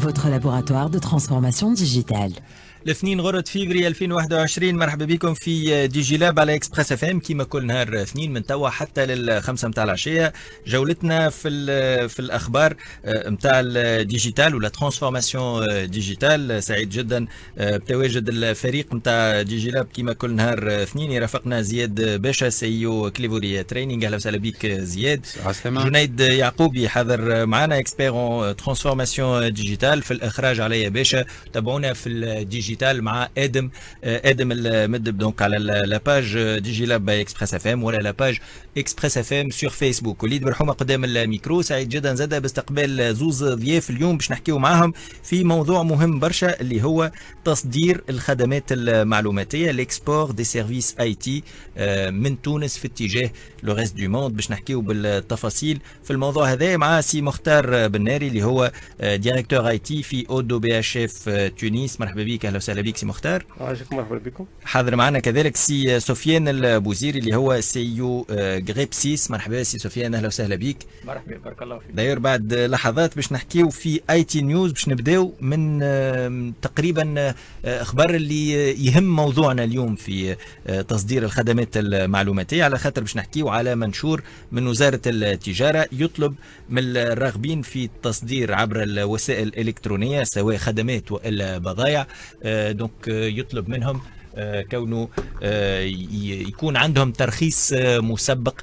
votre laboratoire de transformation digitale. الاثنين غرة فيفري 2021. مرحبا بكم في دي جي لاب على اكسبريس اف ام كيما كل نهار اثنين من توا حتى للخمسة متاع العشية. جولتنا في الاخبار متاع الديجيتال ولا ترانسفورماسيون ديجيتال. سعيد جدا بتواجد الفريق متاع دي جي لاب كيما كل نهار اثنين. يرافقنا زياد باشا سيو كليفوري تريننج. اهلا وسهلا بك زياد. جنيد يعقوبي حاضر معنا اكسبير اون ترانسفورماسيون ديجيتال في الاخراج عليا باشا. تابعونا في الديجيتال مع ادم المدب دونك على لا باج ديجي لاب باي اكسبريس اف ام ولا لا باج اكسبريس اف ام سور فيسبوك. وليد برحومه قدام الميكرو. سعيد جدا زاده باستقبال زوز ضياف اليوم باش نحكيو معاهم في موضوع مهم برشا اللي هو تصدير الخدمات المعلوماتيه الاكسبور دي سيرفيس اي تي من تونس في اتجاه لو ريست دو موند. باش نحكيو بالتفاصيل في الموضوع هذا مع سي مختار بناري اللي هو ديريكتور اي تي في اودو بي اش اف تونس. مرحبا بك. اهلا وسهلا بك سي مختار. مرحبا بكم. حاضر معنا كذلك سي سفيان البوزيري اللي هو سيو غريبسيس. مرحبا سي سفيان. اهلا وسهلا بك. مرحبا بارك الله فيك. داير بعد لحظات باش نحكيو في اي تي نيوز. باش نبداو من تقريبا اخبار اللي يهم موضوعنا اليوم في تصدير الخدمات المعلوماتيه، على خاطر باش نحكيو على منشور من وزاره التجاره يطلب من الراغبين في التصدير عبر الوسائل الالكترونيه سواء خدمات والا بضائع. دونك يطلب منهم كونه يكون عندهم ترخيص مسبق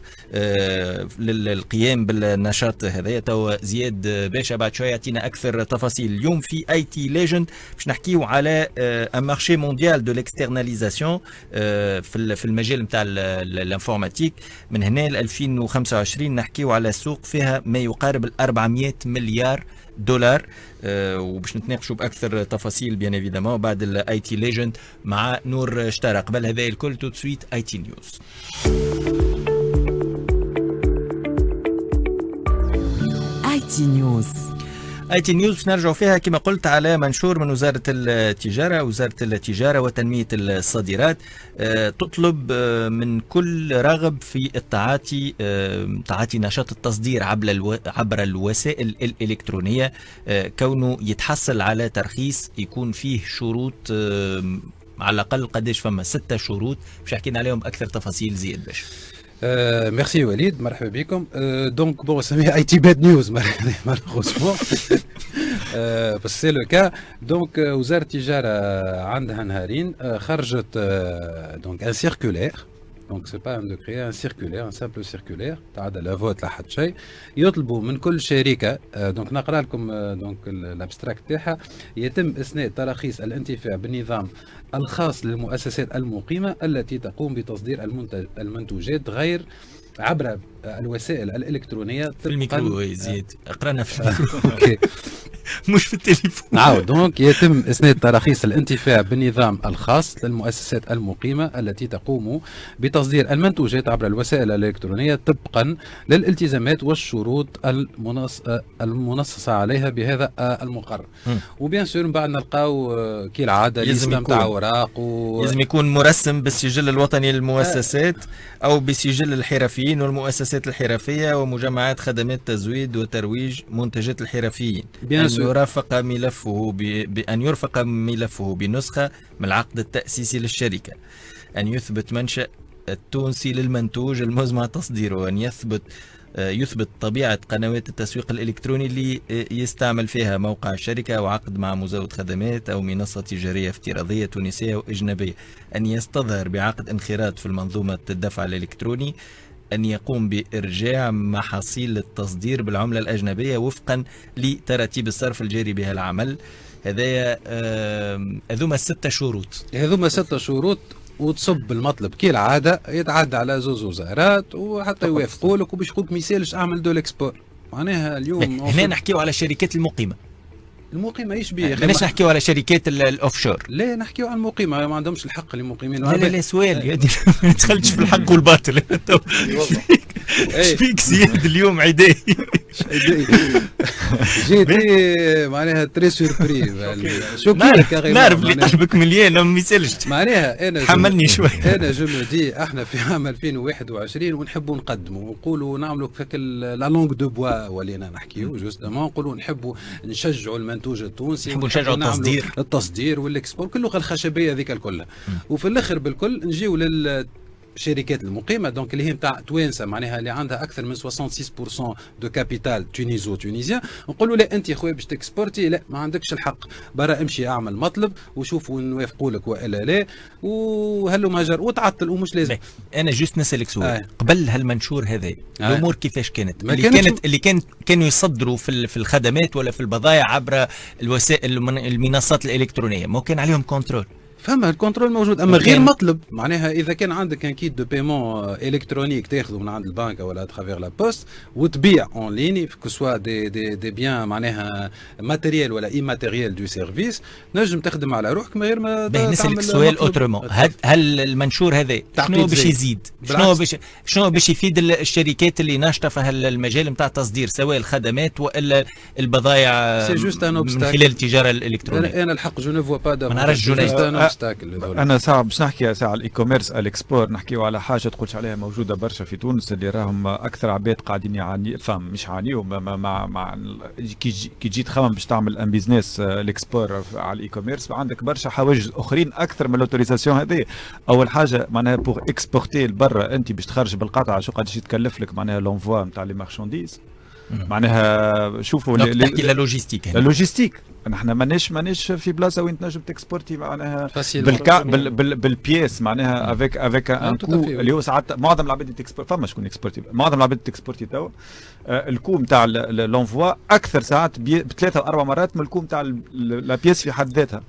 للقيام بالنشاط هذا. تو زياد باشا بعد شويه يعطينا اكثر تفاصيل. اليوم في اي تي ليجند باش نحكيو على ان مارشي مونديال دو ليكسترناليزاسيون في المجال نتاع الانفورماتيك. من هنا ل 2025 نحكيو على سوق فيها ما يقارب 400 مليار دولار. وباش نتناقشوا باكثر تفاصيل بيان ايفيدامون بعد الاي تي ليجند مع نور شتارة. قبل هذا الكل تو سويت اي تي نيوز. اي تي نيوز. اي تي نيوز باش نرجعوا فيها كما قلت على منشور من وزاره التجاره وتنميه الصادرات. تطلب من كل راغب في التعاطي تعاطي نشاط التصدير عبر الوسائل الالكترونيه كونه يتحصل على ترخيص يكون فيه شروط على الاقل. قداش فما 6 شروط باش حكينا عليهم اكثر تفاصيل زياد باش. ميرسي وليد. مرحبا بكم. دونك بون سميها اي تي باد نيوز مالوغوزمون بس سي لو كا. دونك وزاره التجاره عندها نهارين خرجت دونك ان سيركولير. دونك سي با ان دوكري، ان سيركولير، ان سامبل سيركولير تعدى لا فوت لا حد شيء. يطلبوا من كل شركه دونك نقرا لكم دونك الابستراكت تاعها. يتم اسناد تراخيص الانتفاع بالنظام الخاص للمؤسسات المقيمه التي تقوم بتصدير المنتوجات غير عبر الوسائل الالكترونيه. في الميكرو زيد اقرانا في الميكرو. اوكي مش في التليفون. نعاود. دونك يتم اسناد تراخيص الانتفاع بالنظام الخاص للمؤسسات المقيمه التي تقوم بتصدير المنتوجات عبر الوسائل الالكترونيه طبقا للالتزامات والشروط المنصصه عليها بهذا المقرر. وبيان سور من بعد نلقاو كي العاده لازم نتاع اوراق لازم يكون مرسم بالسجل الوطني للمؤسسات او بسجل الحرفيين والمؤسسات الحرفيه ومجمعات خدمات تزويد وترويج منتجات الحرفيين. بأن يرفق ملفه بنسخة من العقد التأسيسي للشركة. أن يثبت منشأ التونسي للمنتوج المزمع تصديره. أن يثبت طبيعة قنوات التسويق الإلكتروني اللي يستعمل فيها موقع الشركة أو عقد مع مزود خدمات أو منصة تجارية افتراضية تونسية أو أجنبية. أن يستظهر بعقد انخراط في المنظومة الدفع الإلكتروني. أن يقوم بإرجاع محاصيل التصدير بالعملة الأجنبية وفقا لتراتيب الصرف الجاري بها العمل. هذوما 6 شروط. هذوما 6 شروط وتصب المطلب كي العادة يتعدى على زوز وزارات وحتى يوافقوا لك وباش يقولك ما يسالش اعمل دول اكسبور. معناها اليوم هنا نحكيو على الشركات المقيمة ايش بيه؟ ماناش نحكيو على شركات الاوفشور. لا نحكيو على المقيمة ما عندهمش الحق اللي مقيمين. لا سؤال يا ما تدخلش في الحق والباطل. ايش فيك زياد اليوم عداي؟ جيتي معناها تري سوربري نعرف اللي قلبك مليان ما يسالش معناها انا حملني شوي. انا جو مو دي احنا في عام 2021 ونحبوا نقدموا ونقولوا نعملوا فك لا لونغ دو بوا ولينا نحكيو جوستومون نقولوا نحبوا نشجعوا المنتوج التونسي نحبوا نشجعوا التصدير والاكسبور كله الخشبيه هذيك الكل وفي الاخر بالكل نجيو الشركات المقيمه دونك اللي هي نتاع توانسه معناها اللي عندها اكثر من 66% دو كابيتال تونيزو تونيزيان نقولوا لا انت يا خويا باش تكسبورتي لا ما عندكش الحق برا امشي اعمل مطلب وشوفوا نوافقوا لك والا لا وهلو مهجر وتعطل ومش لازم. انا جوست نسالك سؤال قبل هالمنشور هذا الامور كيفاش كانت؟ اللي كانوا يصدروا في الخدمات ولا في البضائع عبر الوسائل المنصات الالكترونيه ما كان عليهم كنترول؟ فما الكنترول موجود اما غير مطلب معناها اذا كان عندك ان كيت دو بيمون الكترونيك تاخذه من عند البنك ولا ترافير لا بوست وتبيع اون ليني كو سوا دي بيان معناها ماتيريال ولا اي ماتيريال دو سيرفيس نجم تخدم على روحك من غير ما نسالك سؤال اوترومون هل المنشور هذا شنو باش يزيد؟ شنو باش يفيد الشركات اللي ناشطه في المجال نتاع التصدير سواء الخدمات والا البضائع من خلال التجاره الالكترونيه؟ انا الحق جو نو فوا با ما نعرفش انا ساعه باش نحكي ساعه الاي كوميرس الاكسبور نحكيو على حاجه تقولش عليها موجوده برشا في تونس اللي راهم اكثر عباد قاعدين يعاني مش يعانيوا مع كي تجي تخمم باش تعمل ان بيزنس الاكسبور على الاي كوميرس عندك برشا حواجز اخرين اكثر من الاوتوريزاسيون هذه. اول حاجه معناها بوغ اكسبورتي لبرا انت باش تخرج بالقطعه شو قداش يتكلف لك معناها لونفوا نتاع لي مارشانديز معناها شوفوا لا لوجيستيك نحن مانيش في بلاصه وين تنجم تكسبورتي معناها بالبياس معناها افيك ان كو اللي هو ساعات معظم العباد تكسبورت فما شكون اكسبورتي معظم العباد تكسبورتي توا الكو نتاع لونفوا اكثر ساعات بثلاثه واربع مرات من الكو نتاع لا بياس في حد ذاتها.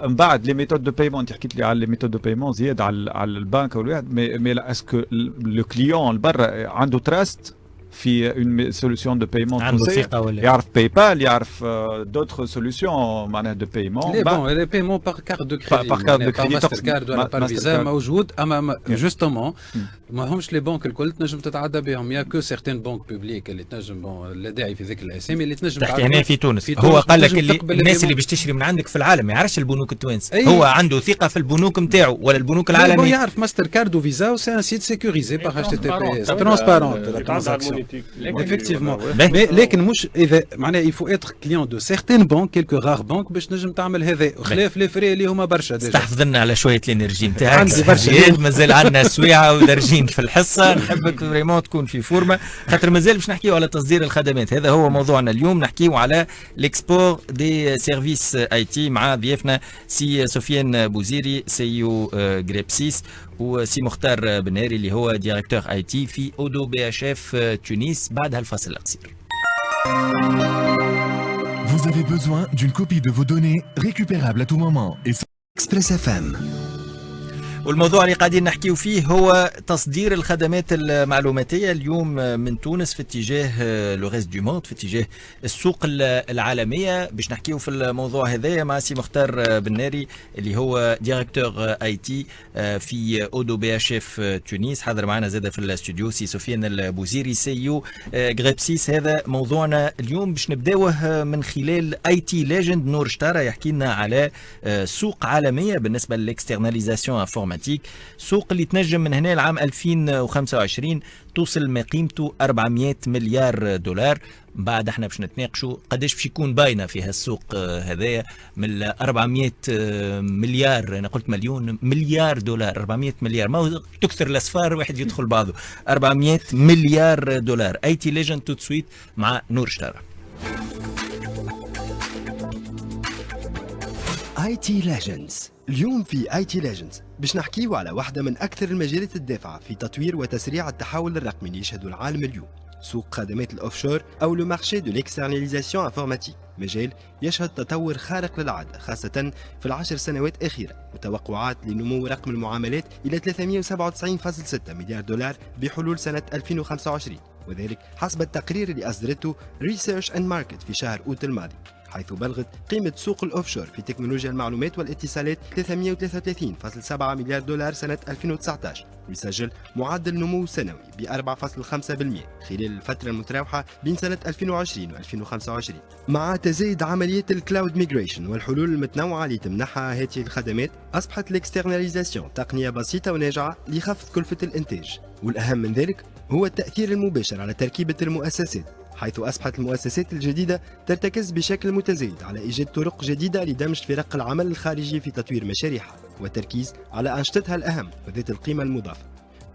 من بعد لي ميثود دو بايمون انت حكيت لي على لي ميثود دو بايمون زياده على البنك والواحد مي اسكو لو كليون البرا عنده تراست في une solution de paiement يعرف باي بال يعرف d'autres solutions معناها de paiement لي بون لي بايمون باغ كارت دو كريدي باغ كارت دو كريدي ماستر كارد ولا بار فيزا موجود اما جوستومون ما همش لي بنك الكل تنجم تتعدى بهم يا كو سيغتين بنك بوبليك اللي تنجم لا داعي في ذكر الاسامي اللي تنجم تحكي هنا في تونس هو قال لك اللي الناس اللي باش تشري من عندك في العالم ما يعرفش البنوك التوانسه هو عنده ثقه في البنوك نتاعو ولا البنوك العالميه يعرف ماستر كارد وفيزا وسي ان سيت سيكوريزي باغ اتش تي تي بي ترونسبارون لكن مش اذا معناها يفو اتر كليون دو سيغتين بنك كيلكو غار بنك باش نجم تعمل هذا خلاف لي فري اللي هما برشا ديجا. استحفظ لنا على شويه الانرجي نتاعك مازال عندنا سويعه ودرجين في الحصه نحبك فريمون تكون في فورمه خاطر مازال باش نحكيو على تصدير الخدمات هذا هو موضوعنا اليوم نحكيو على ليكسبور دي سيرفيس اي تي مع ضيافنا سي سفيان بوزيري سيو غريبسيس وسي مختار بناري اللي هو ديريكتور اي تي في اودو بي اش اف تونس. بعد هالفاصل القصير. Vous avez besoin d'une copie de vos données récupérables à tout moment et Express FM. والموضوع اللي قاعدين نحكيو فيه هو تصدير الخدمات المعلوماتية اليوم من تونس في اتجاه لو ريست دو موند في اتجاه السوق العالمية. باش نحكيو في الموضوع هذايا مع سي مختار بناري اللي هو ديريكتور اي تي في اودو بي اش اف تونس. حاضر معنا زاده في الاستوديو سي سفيان البوزيري سيو غريبسيس. هذا موضوعنا اليوم باش نبداوه من خلال اي تي ليجند نور شتارة يحكي لنا على سوق عالمية بالنسبة للاكسترناليزاسيون انفورماتيك سوق اللي تنجم من هنا العام 2025 توصل ما قيمته 400 مليار دولار. بعد احنا باش نتناقشوا قداش باش يكون باينه في هالسوق هذايا من 400 مليار. انا قلت مليار دولار 400 مليار ما تكثر الاصفار واحد يدخل بعضه 400 مليار دولار. اي تي ليجند تو سويت مع نور شتارة. اي تي ليجندز. اليوم في اي تي ليجندز باش نحكيو على واحدة من أكثر المجالات الدافعة في تطوير وتسريع التحول الرقمي اللي يشهده العالم اليوم، سوق خدمات الأوفشور أو لو مارشي دو ليكسترناليزاسيون انفورماتيك، مجال يشهد تطور خارق للعادة خاصة في العشر سنوات الأخيرة، وتوقعات لنمو رقم المعاملات إلى 397.6 مليار دولار بحلول سنة 2025، وذلك حسب التقرير اللي أصدرته ريسيرش اند ماركت في شهر أوت الماضي. حيث بلغت قيمة سوق الأوفشور في تكنولوجيا المعلومات والاتصالات 333.7 مليار دولار سنة 2019، ويسجل معدل نمو سنوي ب 4.5% خلال الفترة المتراوحة بين سنة 2020 و 2025. مع تزايد عمليات الكلاود ميغريشن والحلول المتنوعة اللي تمنحها هذه الخدمات، أصبحت الاكسترناليزاسيون تقنية بسيطة وناجعة لخفض كلفة الإنتاج. والأهم من ذلك هو التأثير المباشر على تركيبة المؤسسات، حيث أصبحت المؤسسات الجديدة ترتكز بشكل متزايد على إيجاد طرق جديدة لدمج فرق العمل الخارجي في تطوير مشاريعها والتركيز على أنشطتها الأهم وذات القيمة المضافة.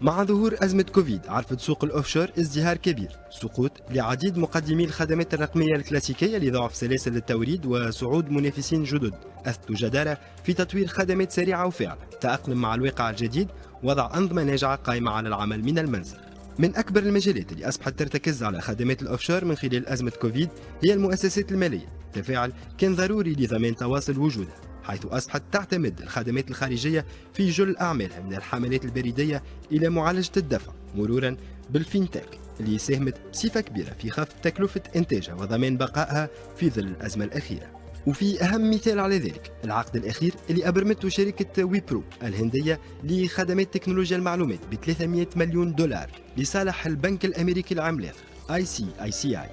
مع ظهور أزمة كوفيد عرفت سوق الأوفشور ازدهار كبير، سقوط لعديد مقدمي الخدمات الرقمية الكلاسيكية لضعف سلاسل التوريد وصعود منافسين جدد أثبتوا جدارة في تطوير خدمات سريعة وفعالة تأقلم مع الواقع الجديد، وضع أنظمة ناجعة قائمة على العمل من المنزل. من أكبر المجالات اللي أصبحت ترتكز على خدمات الأوفشور من خلال أزمة كوفيد هي المؤسسات المالية. تفاعل كان ضروري لضمان تواصل وجودها، حيث أصبحت تعتمد الخدمات الخارجية في جل أعمالها من الحملات البريدية إلى معالجة الدفع مرورا بالفينتك اللي ساهمت بصفة كبيرة في خفض تكلفة إنتاجها وضمان بقائها في ظل الأزمة الأخيرة. وفي أهم مثال على ذلك العقد الأخير اللي أبرمته شركة ويبرو الهندية لخدمات تكنولوجيا المعلومات ب 300 مليون دولار لصالح البنك الأمريكي العملاق ICICI.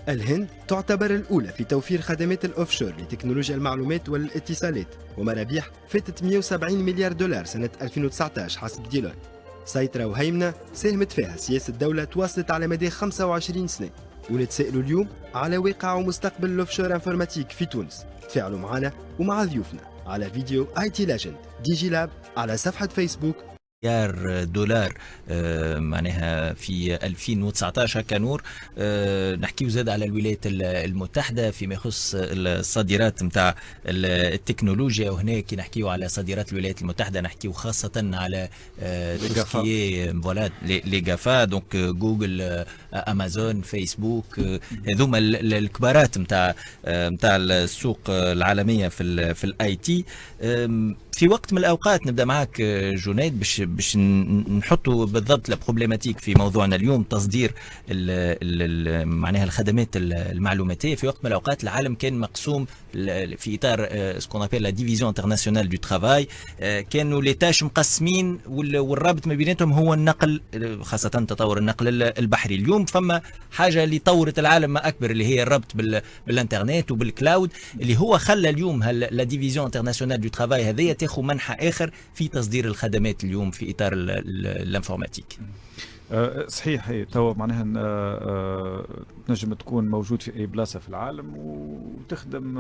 الهند تعتبر الأولى في توفير خدمات الأوفشور لتكنولوجيا المعلومات والاتصالات، ومرابيح فاتت 170 مليار دولار سنة 2019 حسب ديلويت. سيطرة وهيمنة ساهمت فيها سياسة الدولة تواصلت على مدى 25 سنة. ونتسائلوا اليوم على واقع ومستقبل الأوفشور انفورماتيك في تونس. تفاعلوا معنا ومع ضيوفنا على فيديو IT Legend DG Lab على صفحة فيسبوك. مليار دولار معناها في 2019 كنور. نحكيو زاد على الولايات المتحدة فيما يخص الصادرات نتاع التكنولوجيا، وهنا كي نحكيو على صادرات الولايات المتحدة نحكيو خاصة على فوالا لي غافا، دونك جوجل، امازون، فيسبوك، هذوما الكبارات نتاع السوق العالمية في الاي تي. في وقت من الاوقات نبدا معك جنيد باش نحطوا بالضبط البروبليماتيك في موضوعنا اليوم، تصدير معناها الخدمات المعلوماتيه. في وقت من الاوقات العالم كان مقسوم في اطار سكون ابيل لا ديفيزيون انترناسيونال دو ترافاي، كانوا لي تاش مقسمين والرابط ما بيناتهم هو النقل، خاصه تطور النقل البحري. اليوم فما حاجه اللي طورت العالم ما اكبر اللي هي الربط بالانترنت وبالكلاود، اللي هو خلى اليوم لا ديفيزيون انترناسيونال دو ترافاي هذه تاخذ منحى اخر في تصدير الخدمات اليوم في اطار الانفورماتيك. صحيح، هي توا معناها تنجم تكون موجود في اي بلاصه في العالم وتخدم.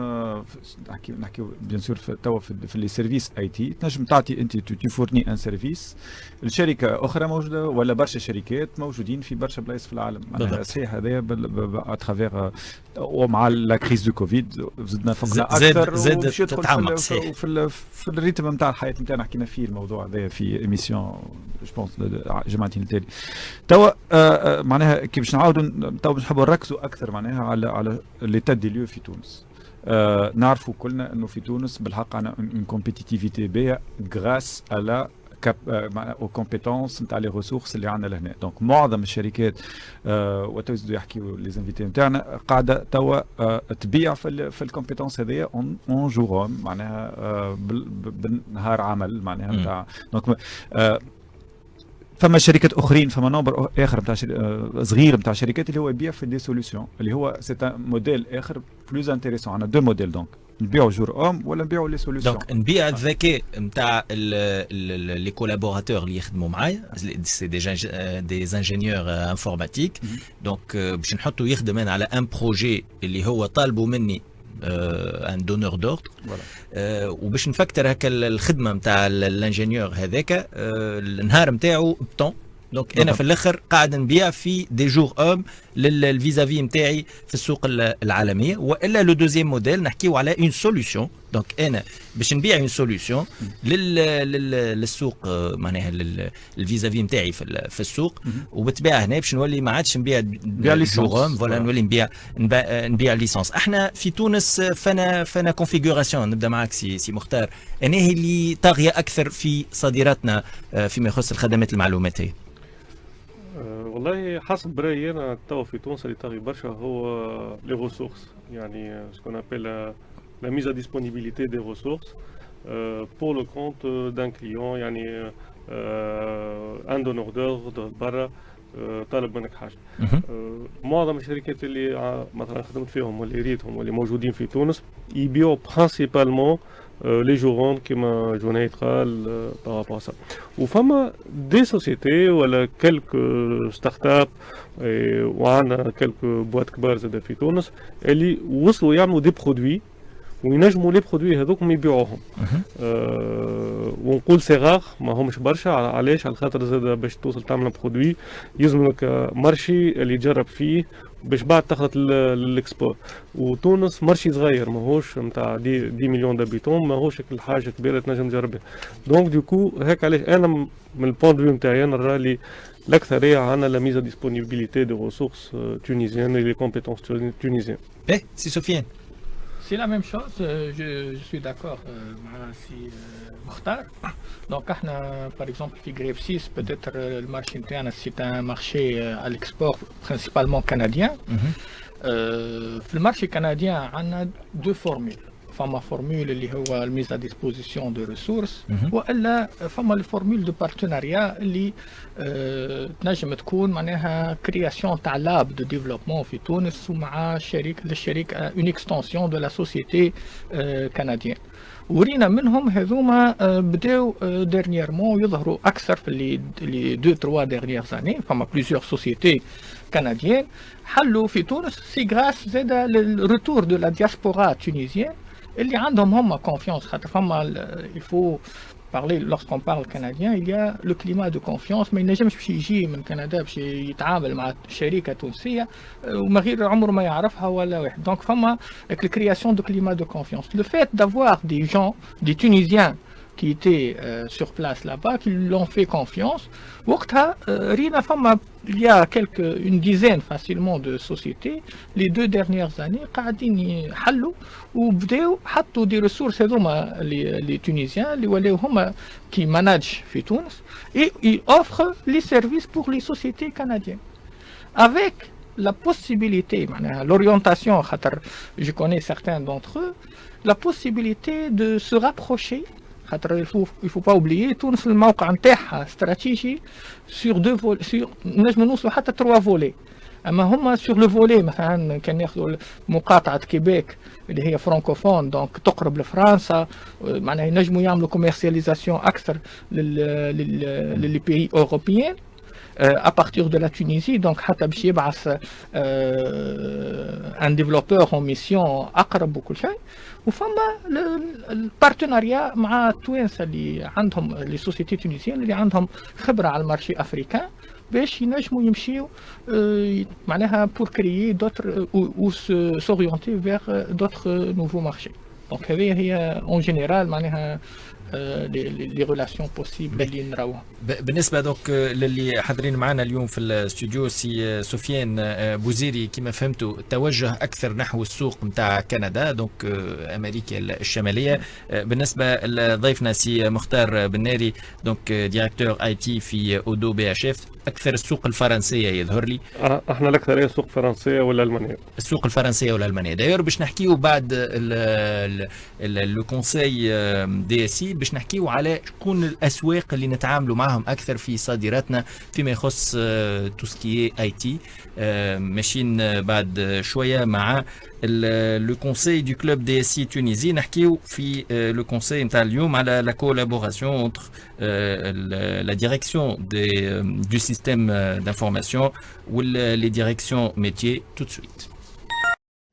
نحكي بيان سور توا في لي سيرفيس اي تي، تنجم تعطي انت تفورني ان سيرفيس الشركه اخرى موجوده ولا برشا شركات موجودين في برشا بلايص في العالم. معناها صحيح هذايا اترافيغ ومع لا كريز دو كوفيد زدنا فقنا اكثر زاد تتعمق في الريتم نتاع الحياه نتاعنا. حكينا فيه الموضوع هذا في ايميسيون جو بونس جماعتين التالي. توا معناها كي باش نعاودوا توا باش نحبوا نركزوا اكثر معناها على ليتا دي ليو في تونس. نعرفوا كلنا انه في تونس بالحق عندنا اون كومبيتيتيفيتي باهيه غراس على او كومبيتونس نتاع لي ريسورس اللي عندنا لهنا. دونك معظم الشركات وتوزدوا يحكيوا لي زانفيتي نتاعنا قاعده توا تبيع في الكومبيتونس هذيا اون جورهم معناها بالنهار عمل معناها نتاع. دونك فما شركات اخرين، فما نمبر اخر نتاع صغير نتاع شركات اللي هو يبيع في دي سوليسيون اللي هو سي موديل اخر بلوز انتريسون. عندنا دو موديل، دونك نبيعوا جور اوم ولا نبيعوا لي سوليسيون. دونك نبيع الذكاء نتاع لي كولابوراتور اللي يخدموا معايا، سي دي انجينيور انفورماتيك. دونك باش نحطوا يخدم انا على ان بروجي اللي هو طالبوا مني ان دونور دوردر، وباش نفكر هكا الخدمه نتاع الانجينيور هذاك النهار نتاعو بطون. دونك انا في الاخر قاعد نبيع في دي جور اوم للفيزافي نتاعي في السوق العالميه. والا لو دوزيام موديل نحكيو على اون سوليوشن. دونك انا باش نبيع اون سوليوشن للسوق معناها الفيزافي نتاعي في السوق، وبالطبيعه هنا باش نولي ما عادش نبيع جور اوم ولا نولي نبيع ليسونس. احنا في تونس فانا كونفيغوراسيون. نبدا معك سي مختار، انا هي اللي طاغيه اكثر في صادراتنا فيما يخص الخدمات المعلوماتيه. والله حسب برأيي أنا توا في تونس اللي طاغي برشا هو لي ريسورس يعني سكون أبيل لا ميز ا ديسپونيبيليتي دي ريسورس بور لو كونت دان كليون يعني ان دونور دوردر برا طالب منك حاجه. معظم الشركات اللي مثلا خدمت فيهم واللي ريتهم واللي موجودين في تونس يبيعوا برينسيبالمون لي جورون كيما جنيد قال بارابور سا. وفما دي سوسيتي ولا كلك ستارت اب وعندنا كلك بوات كبار زاد في تونس اللي وصلوا يعملوا دي برودوي وينجموا لي برودوي هذوكم يبيعوهم. ونقول صغار ما همش برشا علاش؟ على خاطر زاد باش توصل تعمل برودوي يلزم لك مارشي اللي تجرب فيه باش بعد تخلط للاكسبور. وتونس مارشي صغير ماهوش نتاع 10 مليون دابيتون ماهوش كل حاجه كبيره تنجم تجربها. دونك دوكو هيك علاش انا من البوان دو نتاعي انا نرى لي الاكثريه عندنا لا ميزا ديسپونيبيليتي دو ريسورس تونيزيان لي كومبيتونس تونيزيان. ايه سي سفيان. C'est la même chose, je suis d'accord avec Mokhtar. Donc, par exemple, Grape 6, peut-être le marché interne, c'est un marché à l'export principalement canadien. Le marché canadien, on a deux formules. فما فورمول اللي هو الميز ا ديسبوزيسيون دو ريسورس والا فما الفورمول دو بارتناريا اللي تنجم تكون معناها كرياسيون تاع لاب دو ديفلوبمون في تونس ومع الشركه اون اكستنسيون دو لا سوسيتي كنديان. ورينا منهم هذوما بداو ديرنييرمون يظهروا اكثر في لي 2-3 ديرنيير زاني. فما بليزيور سوسيتي كنديان حلوا في تونس سي غراس زاد للريتور دو لا دياسبورا تونيزيان اللي عندهم هم confiance. خاطر فما il faut parler lorsqu'on parle canadien il y a le climat de confiance. ما ينجمش باش يجي من كندا باش يتعامل مع شركه تونسيه وما غير عمره ما يعرفها ولا واحد. دونك فما la création de climat de confiance. Le fait d'avoir des gens, des Tunisiens qui étaient sur place là-bas, qui l'ont fait confiance. وقتها رينا فما il y a une dizaine facilement de sociétés les 2 dernières années قاعدين يحلوا وبداو حطوا دي ريسورس هذوما لي تونيزيان اللي ولاو هما كي ماناج في تونس et ils offrent les services pour les sociétés canadiennes avec la possibilité معناها l'orientation خاطر je connais certains d'entre eux la possibilité de se rapprocher. خاطر il faut pas oublier تونس الموقع نتاعها استراتيجي sur 2 فول sur نجم نوصلوا حتى 3 فولي. اما هما sur le volet مثلا كان ياخذوا مقاطعه كيبيك اللي هي فرانكوفون دونك تقرب لفرنسا معناها ينجموا يعملوا كوميرسياليزاسيون اكثر للي بيي اوروبيين à partir de la Tunisie. donc حتى باش يبعث un développeur en mission اقرب وكل شيء. وفما البارتناريا مع التوانسه اللي عندهم لي سوسيتي تونيزيان اللي عندهم خبره على المارشي افريكان باش ينجموا يمشيو معناها pour créer d'autres ou s'orienter vers d'autres nouveaux marchés. donc هذه هي en général معناها لي ريلاسيون بوسيبل اللي نراوها. بالنسبه دوك للي حاضرين معنا اليوم في الاستوديو سي سفيان بوزيري كما فهمتوا توجه اكثر نحو السوق نتاع كندا دونك امريكا الشماليه. بالنسبه لضيفنا سي مختار بناري دونك ديريكتور اي تي في اودو بي اش اف اكثر السوق الفرنسيه يظهر لي. احنا الاكثريه السوق الفرنسيه ولا الالمانيه. السوق الفرنسيه ولا الالمانيه. داير باش نحكيو بعد لو كونساي دي اس باش نحكيو على شكون الاسواق اللي نتعاملوا معهم اكثر في صادراتنا فيما يخص توسكي اي تي. ماشيين بعد شويه مع لو كونساي دو كلوب دي اس سي تونيزي نحكيو في لو كونساي نتاع اليوم على لا كولابوراسيون اونتر لا ديريكسيون دو سيستيم دانفورماسيون و لي ديريكسيون ميتيي تو دو سويت.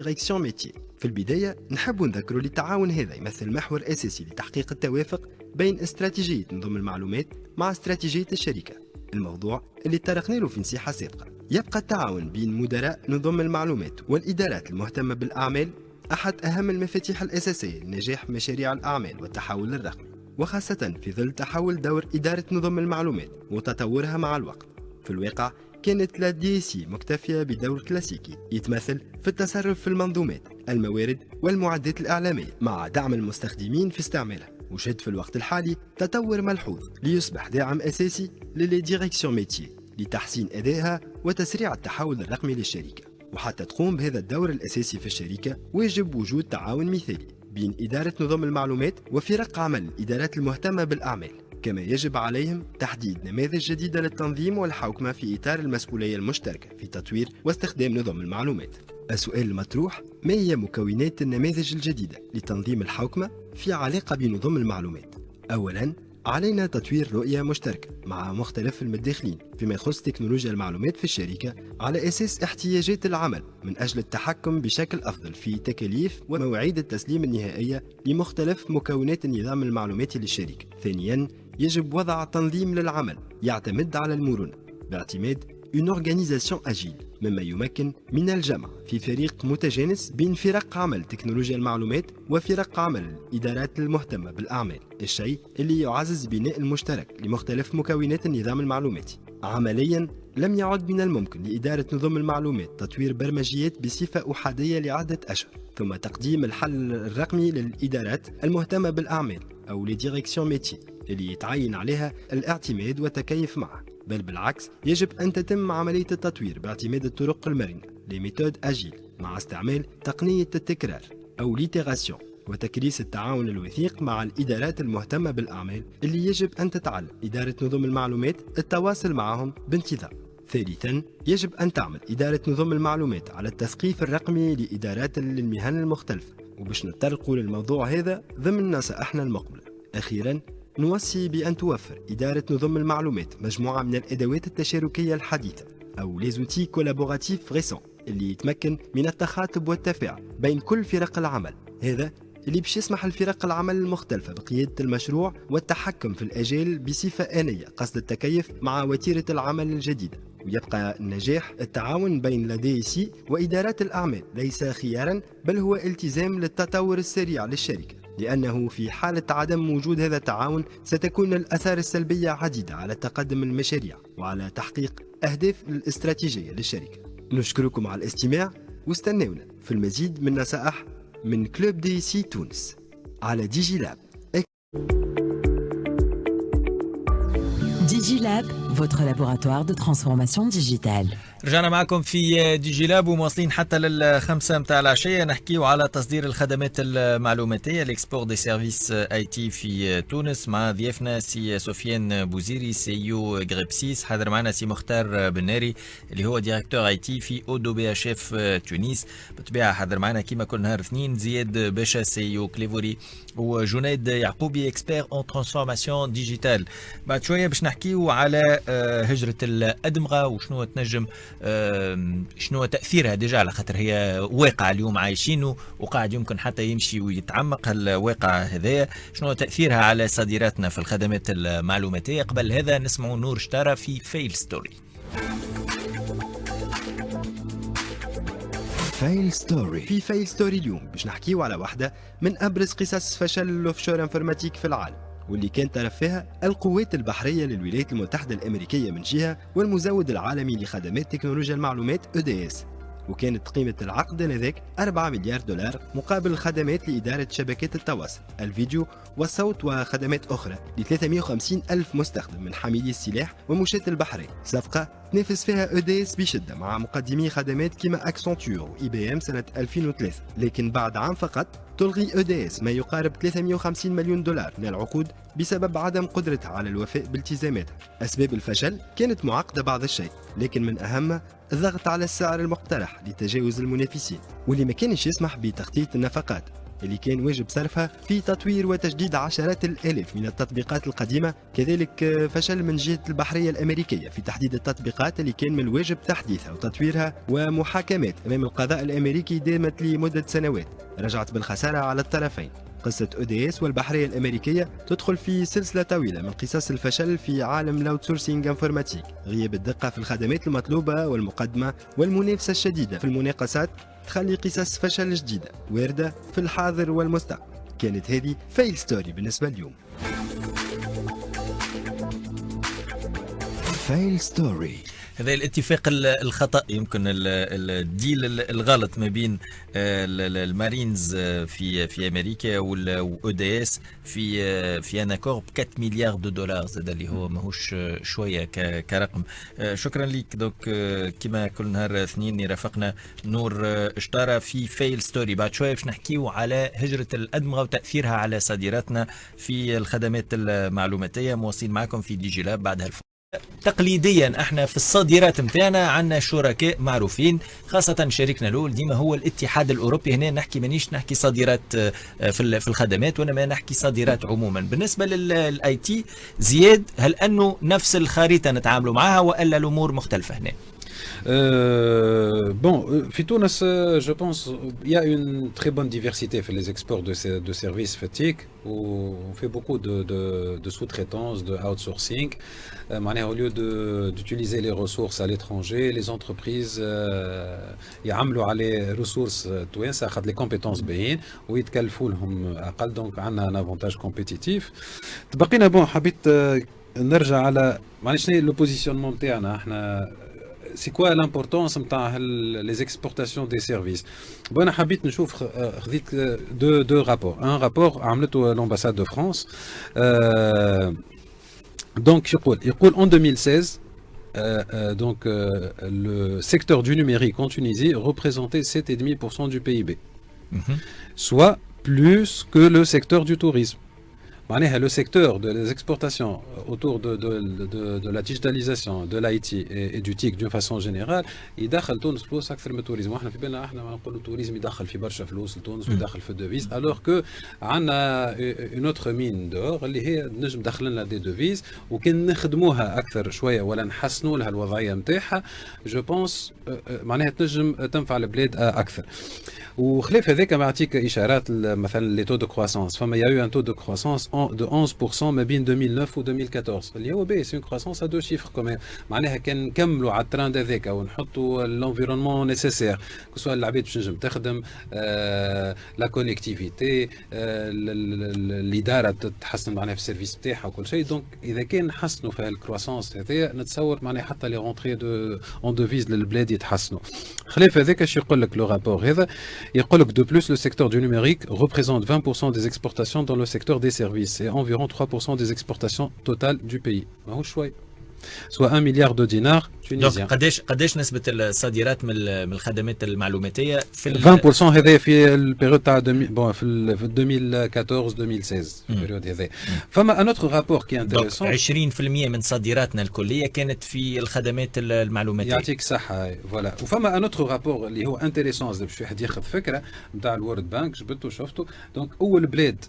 ديريكسيون ميتيي في البداية نحب نذكروا للتعاون هذا يمثل محور أساسي لتحقيق التوافق بين استراتيجية نظم المعلومات مع استراتيجية الشركة. الموضوع اللي تطرقنا له في نصيحة سابقة. يبقى التعاون بين مدراء نظم المعلومات والإدارات المهتمة بالأعمال أحد أهم المفاتيح الأساسية لنجاح مشاريع الأعمال والتحول الرقمي، وخاصة في ظل تحول دور إدارة نظم المعلومات وتطورها مع الوقت. في الواقع كانت لا دي سي مكتفية بدور كلاسيكي يتمثل في التصرف في المنظومات، الموارد والمعدات الإعلامية مع دعم المستخدمين في استعمالها. وشهد في الوقت الحالي تطور ملحوظ ليصبح داعم أساسي للي ديريكسيون ميتيي لتحسين أدائها وتسريع التحول الرقمي للشركة. وحتى تقوم بهذا الدور الأساسي في الشركة ويجب وجود تعاون مثالي بين إدارة نظم المعلومات وفرق عمل الإدارات المهتمة بالأعمال، كما يجب عليهم تحديد نماذج جديدة للتنظيم والحوكمة في إطار المسؤولية المشتركة في تطوير واستخدام نظم المعلومات. السؤال المطروح: ما هي مكونات النماذج الجديدة لتنظيم الحوكمة في علاقة بنظم المعلومات؟ أولاً، علينا تطوير رؤية مشتركة مع مختلف المتداخلين فيما يخص تكنولوجيا المعلومات في الشركة على أساس احتياجات العمل من أجل التحكم بشكل أفضل في تكاليف ومواعيد التسليم النهائية لمختلف مكونات النظام المعلوماتي للشركة. ثانياً، يجب وضع تنظيم للعمل يعتمد على المرونة باعتماد une organisation agile، مما يمكن من الجمع في فريق متجانس بين فرق عمل تكنولوجيا المعلومات وفرق عمل الإدارات المهتمة بالأعمال، الشيء اللي يعزز بناء المشترك لمختلف مكونات النظام المعلوماتي. عملياً، لم يعد من الممكن لإدارة نظم المعلومات تطوير برمجيات بصفة أحادية لعدة أشهر ثم تقديم الحل الرقمي للإدارات المهتمة بالأعمال أو لديريكسيون ميتي اللي يتعين عليها الاعتماد والتكيف معه، بل بالعكس يجب أن تتم عملية التطوير باعتماد الطرق المرنة لميثود أجيل مع استعمال تقنية التكرار أو ليتيراسيون وتكريس التعاون الوثيق مع الإدارات المهتمة بالأعمال اللي يجب أن تتعلم إدارة نظم المعلومات التواصل معهم بانتظام. ثالثاً، يجب أن تعمل إدارة نظم المعلومات على التثقيف الرقمي لإدارات المهن المختلفة، وباش نتطرقوا للموضوع هذا ضمن نصائحنا المقبلة. أخيراً، نوصي بأن توفر إدارة نظم المعلومات مجموعة من الأدوات التشاركية الحديثة أو les outils collaboratifs récents اللي يتمكن من التخاطب والتفاعل بين كل فرق العمل، هذا اللي باش يسمح لفرق العمل المختلفة بقيادة المشروع والتحكم في الأجال بصفة آنية قصد التكيف مع وتيرة العمل الجديدة. ويبقى النجاح التعاون بين لديسي وإدارات الأعمال ليس خياراً بل هو التزام للتطور السريع للشركة، لأنه في حالة عدم وجود هذا التعاون ستكون الآثار السلبية عديدة على تقدم المشاريع وعلى تحقيق أهداف الاستراتيجية للشركة. نشكركم على الاستماع واستنونا في المزيد من نصائح من كلوب دي سي تونس على ديجي لاب. DigiLab, votre laboratoire de transformation digitale. رجعنا معكم في ديجي لاب ومواصلين حتى لل5 متاع العشية نحكيو على تصدير الخدمات المعلوماتية الاكسبور دي سيرفيس اي تي في تونس مع ضيافنا سي سفيان بوزيري سي يو غريبسيس، حاضر معنا سي مختار بناري اللي هو ديريكتور اي تي في اودو بي اش اف تونس. بالطبيعة حاضر معنا كيما كل نهار اثنين زياد باشا سي يو كليفوري وجنيد يعقوبي اكسبير اون ترانسفورماسيون ديجيتال. بعد شوية باش نحكيو على هجرة الأدمغة وشنو تنجم شنو تأثيرها ديجا، على خاطر هي واقع اليوم عايشينه وقاعد يمكن حتى يمشي ويتعمق الواقع هذايا. شنو تأثيرها على صادراتنا في الخدمات المعلوماتية؟ قبل هذا نسمعوا نور اشترى في فيل ستوري. فيل ستوري. في فيل ستوري اليوم باش نحكيو على واحدة من أبرز قصص فشل الأوفشور انفورماتيك في العالم، واللي كان طرف فيها القوات البحرية للولايات المتحدة الأمريكية من جهة والمزود العالمي لخدمات تكنولوجيا المعلومات EDS، وكانت قيمة العقد آنذاك 4 مليار دولار مقابل الخدمات لإدارة شبكات التواصل الفيديو والصوت وخدمات أخرى ل 350 ألف مستخدم من حاملي السلاح ومشاة البحرين. صفقة تنافس فيها EDS بشدة مع مقدمي خدمات كما أكسنتور و IBM سنة 2003، لكن بعد عام فقط تلغي EDS ما يقارب 350 مليون دولار من العقود بسبب عدم قدرتها على الوفاء بالتزاماتها. أسباب الفشل كانت معقدة بعض الشيء، لكن من أهمها الضغط على السعر المقترح لتجاوز المنافسين، واللي ما كانش يسمح بتخطيط النفقات اللي كان واجب صرفها في تطوير وتجديد عشرات الآلاف من التطبيقات القديمة. كذلك فشل من جهة البحرية الأمريكية في تحديد التطبيقات اللي كان من الواجب تحديثها وتطويرها، ومحاكمات أمام القضاء الأمريكي دامت لمدة سنوات رجعت بالخسارة على الطرفين. قصة EDS والبحرية الأمريكية تدخل في سلسلة طويلة من قصص الفشل في عالم الاوتسورسينج انفورماتيك، غياب الدقة في الخدمات المطلوبة والمقدمة والمنافسة الشديدة في المناقصات تخلي قصص فشل جديدة واردة في الحاضر والمستقبل. كانت هذه فيل ستوري بالنسبة اليوم. فيل ستوري. هذا الاتفاق الخطأ يمكن الديل الغلط ما بين المارينز في امريكا واوديس في ان اكور ب 4 مليار دولار زاد اللي هو ماهوش شويه كرقم. شكرا لك. دوك كما كل نهار اثنين يرافقنا نور اشترى في فيل ستوري. بعد شويه باش نحكيو على هجره الادمغه وتاثيرها على صادراتنا في الخدمات المعلوماتيه. مواصلين معكم في دي جي لاب بعد تقليديا احنا في الصادرات نتاعنا عندنا شركاء معروفين، خاصة شريكنا الاول ديما هو الاتحاد الاوروبي. هنا نحكي مانيش نحكي صادرات في الخدمات وانما نحكي صادرات عموما. بالنسبة للاي تي زياد، هل انه نفس الخريطة نتعاملوا معها والا الامور مختلفة هنا؟ Bon, في تونس, je pense, il y a une très bonne diversité في les exports de services FATIC où on fait beaucoup de sous-traitance, de outsourcing. Au lieu d'utiliser les ressources à l'étranger, les entreprises يعملوا على ressources توانسة خاطر les compétences باهين ويتكلفوا لهم أقل. donc عندنا un avantage compétitif. تبقينا bon حبيت نرجع على معليش شنو le positionnement نتاعنا احنا. C'est quoi l'importance نتاع les exportations des services. bon انا حبيت نشوف خذيت deux rapports. un rapport عملته l'ambassade de France. donc يقول en 2016 donc le secteur du numérique en Tunisie représentait 7,5% du PIB. soit plus que le secteur du tourisme. Le secteur des exportations autour de la digitalisation, de l'IT et du TIC d'une façon générale, يدخل تونس فلوس أكثر من التوريزم. واحنا في بالنا احنا نقولوا التوريزم يدخل في برشا فلوس لتونس ويدخل في الدوفيز، alors que عندنا une autre mine d'or اللي هي نجم تدخل لنا دي دوفيز، وكان نخدموها أكثر شوية ولا نحسنوا لها الوضعية نتاعها جو بونس معناها تنجم تنفع البلاد أكثر. وخلاف هذاك نعطيك إشارات مثلا لي تو دو كرواسونس. فما يا ان تو دو كرواسونس de 11% ما بين 2009 و 2014 اللي هو باهي. سي اون كرواسونس ا دو شيفر كمان. معناها كان نكملوا على التراند هذاك ونحطوا لونفيرونمون نيسيسير كسوا العباد باش تنجم تخدم لا كونيكتيفيتي الاداره تتحسن معناها في السيرفيس نتاعها وكل شيء. دونك اذا كان نحسنوا في الكرواسونس هذايا نتصور معناها حتى لي رونتري دو اون دوفيز للبلاد يتحسنوا. خلاف هذاك اش يقول لك لو رابور هذا؟ يقول لك دو بلوس لو سيكتور دو نوميريك représente 20% des exportations dans le secteur des services et environ 3% des exportations totales du pays. ماهوش شوي. soit 1 milliard de dinars tunisiens. قداش نسبة الصادرات من الخدمات المعلوماتية في 20% هذا في البيريود تاع في 2014 2016 البيريود هذا. فما ان اوتر رابور كي انتريسون 20% من صادراتنا الكلية كانت في الخدمات المعلوماتية. يعطيك الصحة فوالا. وفما ان اوتر رابور اللي هو انتريسون باش واحد ياخذ فكرة نتاع الورد بانك جبته شفته. دونك اول بلاد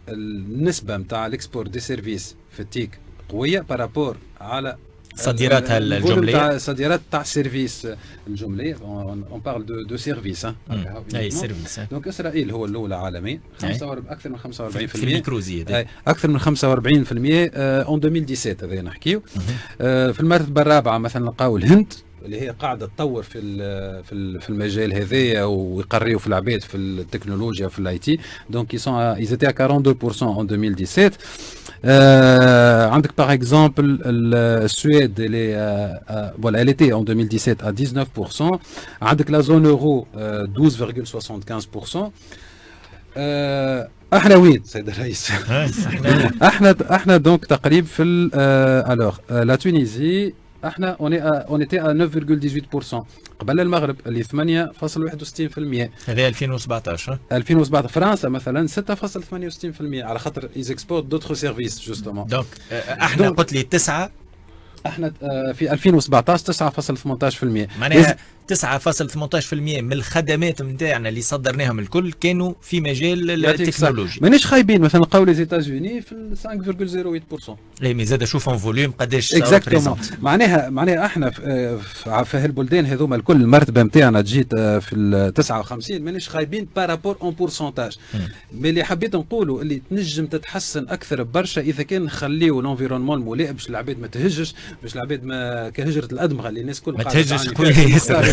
النسبة نتاع الاكسبور دي سيرفيس في التيك قوية بارابور على صادراتها الجملية. صادرات تاع سيرفيس الجملية. اون بارل دو سيرفيس. اي سيرفيس. دونك اسرائيل هو الاولى عالميا اكثر من 45% في الميكروزية. اكثر من 45% اون 2017 هذا نحكيو. في المرتبة الرابعة مثلا نلقاو الهند اللي هي قاعده تطور في المجال هذايا ويقريوا في العباد في التكنولوجيا في الاي تي. دونك ils étaient à 42% en 2017. عندك par exemple السويد اللي voilà elle était en 2017 à 19%. عندك la zone euro 12,75%. احنا وين سيد الرئيس؟ احنا دونك تقريبا في alors la Tunisie احنا on était à 9,18%. قبل المغرب اللي 8.61%. هذا 2017. 2017 فرنسا مثلا 6.68% على خاطر ils exportent d'autres services justement. دونك احنا قلت لي 9. احنا في 2017 9.18%. معناها 9.18% من الخدمات نتاعنا اللي صدرناهم الكل كانوا في مجال التكنولوجيا. مانيش خايبين. مثلا نلقاو لي زيتازوني في 5.08%. اي مي زاد شوف اون فوليوم قداش اكزاكتومون. معناها احنا في هالبلدان هذوما الكل المرتبه نتاعنا تجيت في 59 مانيش خايبين بارابور اون بورسونتاج. مي اللي حبيت نقولوا اللي تنجم تتحسن اكثر برشا اذا كان نخليو لونفيرونمون الملائم باش العباد ما تهجش، باش العباد ما كهجره الادمغه اللي الناس كل ما تهجش. خويا ياسر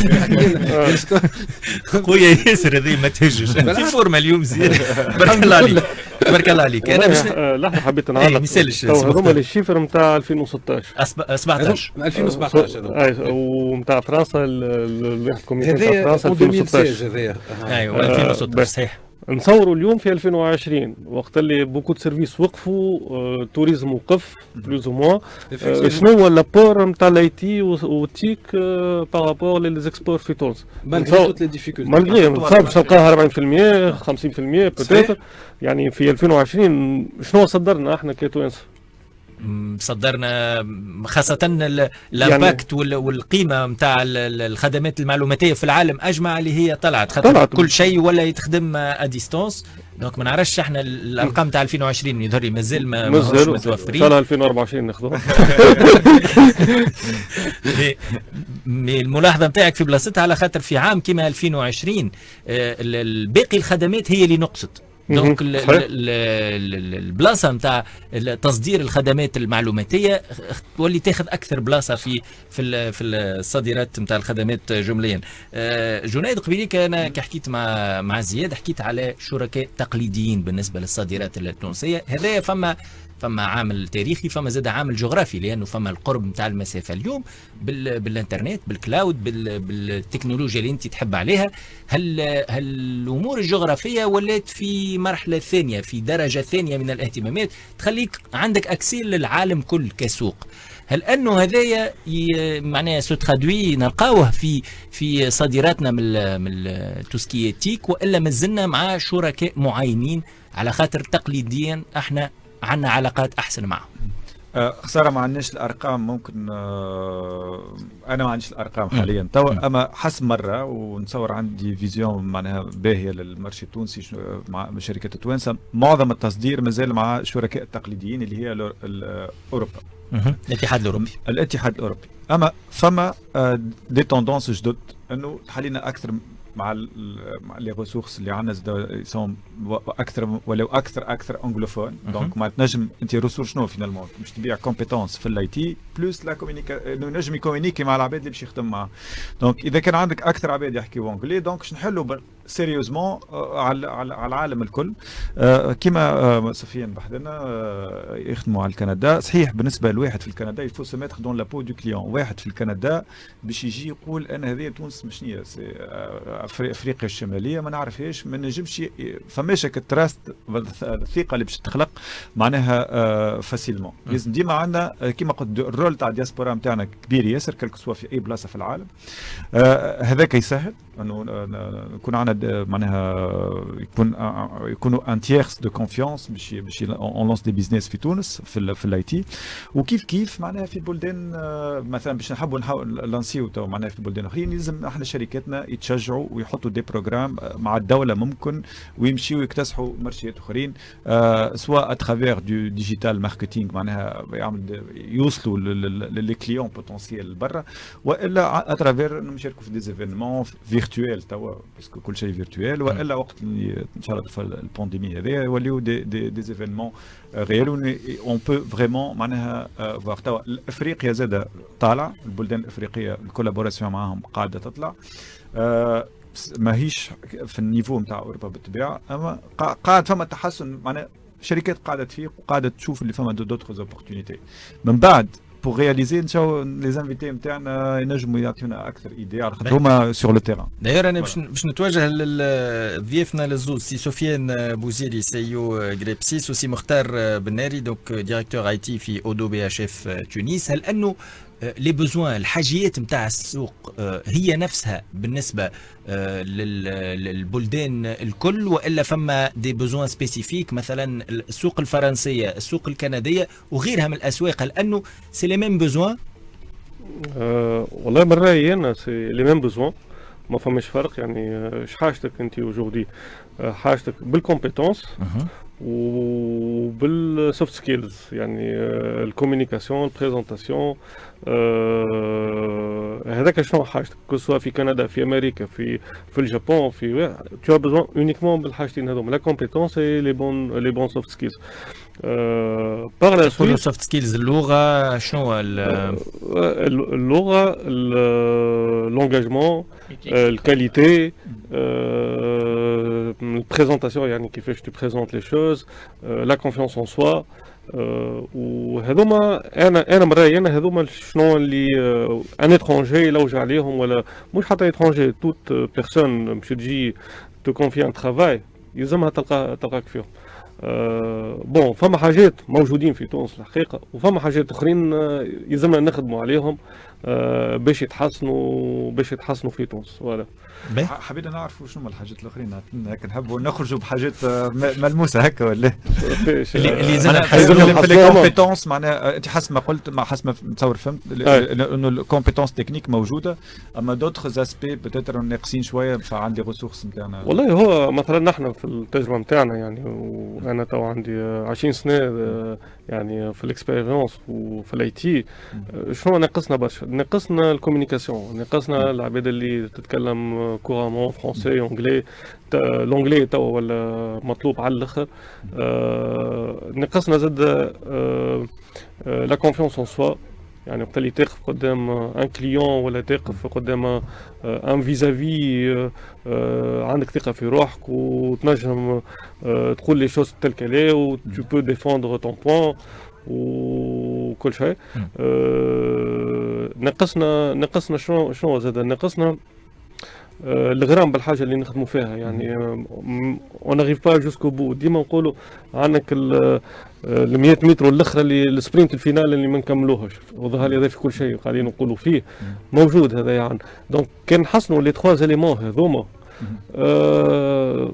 خويا ياسر هذه ما تهجش. في فورمه اليوم زين. بارك الله عليك. تبارك الله عليك. انا مش لحظه حبيت نعرف مثالش هذوما لي شيفر نتاع 2016 17 2017 ونتاع فرنسا الواحد كوميتي نتاع فرنسا 2016 هذايا ايوه 2016 صحيح. نصوروا اليوم في 2020 وقت اللي بوكو دو سيرفيس وقفوا توريزم وقف بلوز او موان. شنو هو لابور نتاع الاي تي والتيك بارابور للزيكسبور في تونس؟ مالغري باش نلقاها 40% 50% بوتيتر. يعني في 2020 شنو صدرنا احنا كتوانسه؟ صدرنا خاصة الامباكت والقيمة نتاع الخدمات المعلوماتية في العالم أجمع اللي هي طلعت كل شيء ولا يتخدم أديستونس. دونك ما نعرفش احنا الارقام نتاع 2020 يظهر لي مازال ما متوفرين. ان شاء الله 2024 ناخذوها. الملاحظة نتاعك في بلاصتها على خاطر في عام كما 2020 باقي الخدمات هي اللي نقصت. دونك البلاصه نتاع تصدير الخدمات المعلوماتيه تولي تاخذ اكثر بلاصه في الصادرات نتاع الخدمات جمليا. جنيد قبيليك انا كحكيت مع زياد حكيت على شركاء تقليديين بالنسبه للصادرات التونسيه. هذايا فما عامل تاريخي، فما زاد عامل جغرافي، لانه فما القرب نتاع المسافه. اليوم بالانترنت بالكلاود بالتكنولوجيا اللي انت تحب عليها، هل الامور الجغرافيه ولات في مرحله ثانيه، في درجه ثانيه من الاهتمامات تخليك عندك اكسيل للعالم كل كسوق. هل انه هذايا معناها سو ترادوي نلقاوه في صادراتنا من توسكي تيك، والا مازلنا مع شركاء معينين على خاطر تقليديا احنا عندنا علاقات احسن معهم؟ خساره ما عندناش الارقام. ممكن انا ما عنديش الارقام حاليا توا، اما حسب مره ونتصور عندي فيزيون معناها باهيه للمارشي التونسي مع شركات التوانسه. معظم التصدير مازال مع شركاء تقليديين اللي هي اوروبا، الاتحاد الاوروبي. اما فما دي توندونس جدد انه تحلينا اكثر مع لي ريسورس اللي عندنا سون اكثر ولو اكثر انجلوفون. دونك ما تنجم انت ريسورس شنو فينالمون باش تبيع كومبيتونس في الاي تي بلوس لا كومونيكا، انه نجم يكومونيكي مع العباد اللي باش يخدم معاه. دونك اذا كان عندك اكثر عباد يحكيوا انجلي، دونك باش نحلوا سيريوزمون على العالم الكل. كما سفيان بحدنا يخدموا على الكندا. صحيح بالنسبه لواحد في الكندا يفو سو ميتر دون لابو دو كليون. واحد في الكندا باش يجي يقول انا هذه تونس مشنيه افريقيا الشماليه ما نعرفهاش، ما نجمش فماش التراست الثقه اللي باش تخلق معناها فاسيلمون. لازم ديما عندنا كما قلت الرول تاع الدياسبورا نتاعنا كبير ياسر كلك سوا في اي بلاصه في العالم. هذاك يسهل انه يكون عندنا معناها يكونوا ان تيرس دو كونفيونس باش اون لونس دي بيزنس في تونس في الاي تي. وكيف معناها في بلدان مثلا باش نحبوا لانسيو معناها في بلدان اخرين لازم احنا شركاتنا يتشجعوا ويحطوا دي بروجرام مع الدوله ممكن ويمشيوا يكتسحوا مارشيات اخرين، سواء اترافير دو ديجيتال ماركتينغ معناها يوصلوا للي كليون بوتنسيال برا، والا اترافير انهم يشاركوا في دي زيفينمون فيرتوال توا باسكو كل شيء فيرتوال، والا وقت اللي ان شاء الله البانديمي هذه يوليو دي زيفينمون ريال اون بو فريمون معناها فواغ. توا افريقيا زاد طالع، البلدان الافريقيه الكولابوراسيون معاهم قاعده تطلع. ماهيش في النيفو نتاع اوروبا بالطبيعه، اما قاعد فما تحسن معناها شركات قاعده تفيق وقاعده تشوف اللي فما دوتر اوبورتونيتي. من بعد pour réaliser نشاو لي انفيتي نتاعنا ينجموا يعطيونا اكثر ايدي على خاطر هما سور لو تيران. داير انا باش نتوجه لضيافنا للزوز، سي سفيان بوزيري سي او غريبسيس وسي مختار بناري دونك ديريكتور اي تي في اودو بي اش اف تونس. هل انه لي بوزوان الحاجيات نتاع السوق هي نفسها بالنسبه للبلدان الكل، والا فما دي بوزوان سبيسيفيك مثلا السوق الفرنسيه السوق الكنديه وغيرها من الاسواق؟ لانه سي لي ميم بوزوان. والله من رايي انا سي لي ميم بوزوان، ما فماش فرق. يعني حاجتك انت اوجوردي حاجتك بالكومبيتونس وبالسوفت سكيلز، يعني الكوميونيكاسيون البريزونطاسيون. هذاك شنو حاجتك سواء في كندا في امريكا في اليابان في تو بيزون اونيكمون بالحاجتين هذوما، لا كومبيتونس اي لي بون سوفت سكيلز. باغ لا سويت سوفت سكيلز اللغه شنو اللغه لونجاجمون الكاليتي البريزونطاسيون يعني كيفاش tu présentes les choses, la confiance en soi. وهذوما انا من رايي انا هذوما شنو اللي ان اترونجي يلوج عليهم ولا مش حتى اترونجي توت بيرسون باش تجي تو كونفي ان ترافاي يلزمها تلقاك فيهم. بون فما حاجات موجودين في تونس الحقيقه وفما حاجات اخرين يلزمنا نخدموا عليهم باش يتحسنوا في تونس. فوالا حبينا نعرفوا شنو الحاجات الاخرين هكا نحبوا نخرجوا بحاجات ملموسه هكا ولا اللي زاد في لي كومبيتونس معناها انت حسب ما قلت ما حسب ما نتصور فهمت انه الكومبيتونس تكنيك موجوده اما دوتر اسبي بتاتر ناقصين شويه فعند لي ريسورس نتاعنا. والله هو مثلا نحن في التجربه نتاعنا يعني وانا تو عندي 20 سنه يعني في الاكسبيريونس وفي الاي تي شنو ناقصنا برشا ناقصنا الكوميونيكاسيون ناقصنا العباد اللي تتكلم كورامون فرونسي اونجلي لونجلي تو ولا مطلوب على الاخر ناقصنا زاد لا كونفيونس اون سوا يعني وقت اللي تقف قدام ان كليون ولا تقف قدام ان فيزافي عندك ثقه في روحك وتنجم تقول لي شوز تل كالي و tu peux défendre ton point وكل شيء. نقصنا شنو زاد نقصنا الغرام بالحاجه اللي نخدموا فيها يعني اون ناريف با جوسكو بو ديما نقولوا عندك ال 100 متر الاخرى اللي السبرينت الفينال اللي ما نكملوهاش وظهر لي هذا في كل شيء قاعدين نقولوا فيه موجود هذا يعني دونك كان نحسنوا لي 3 اليمون هذوما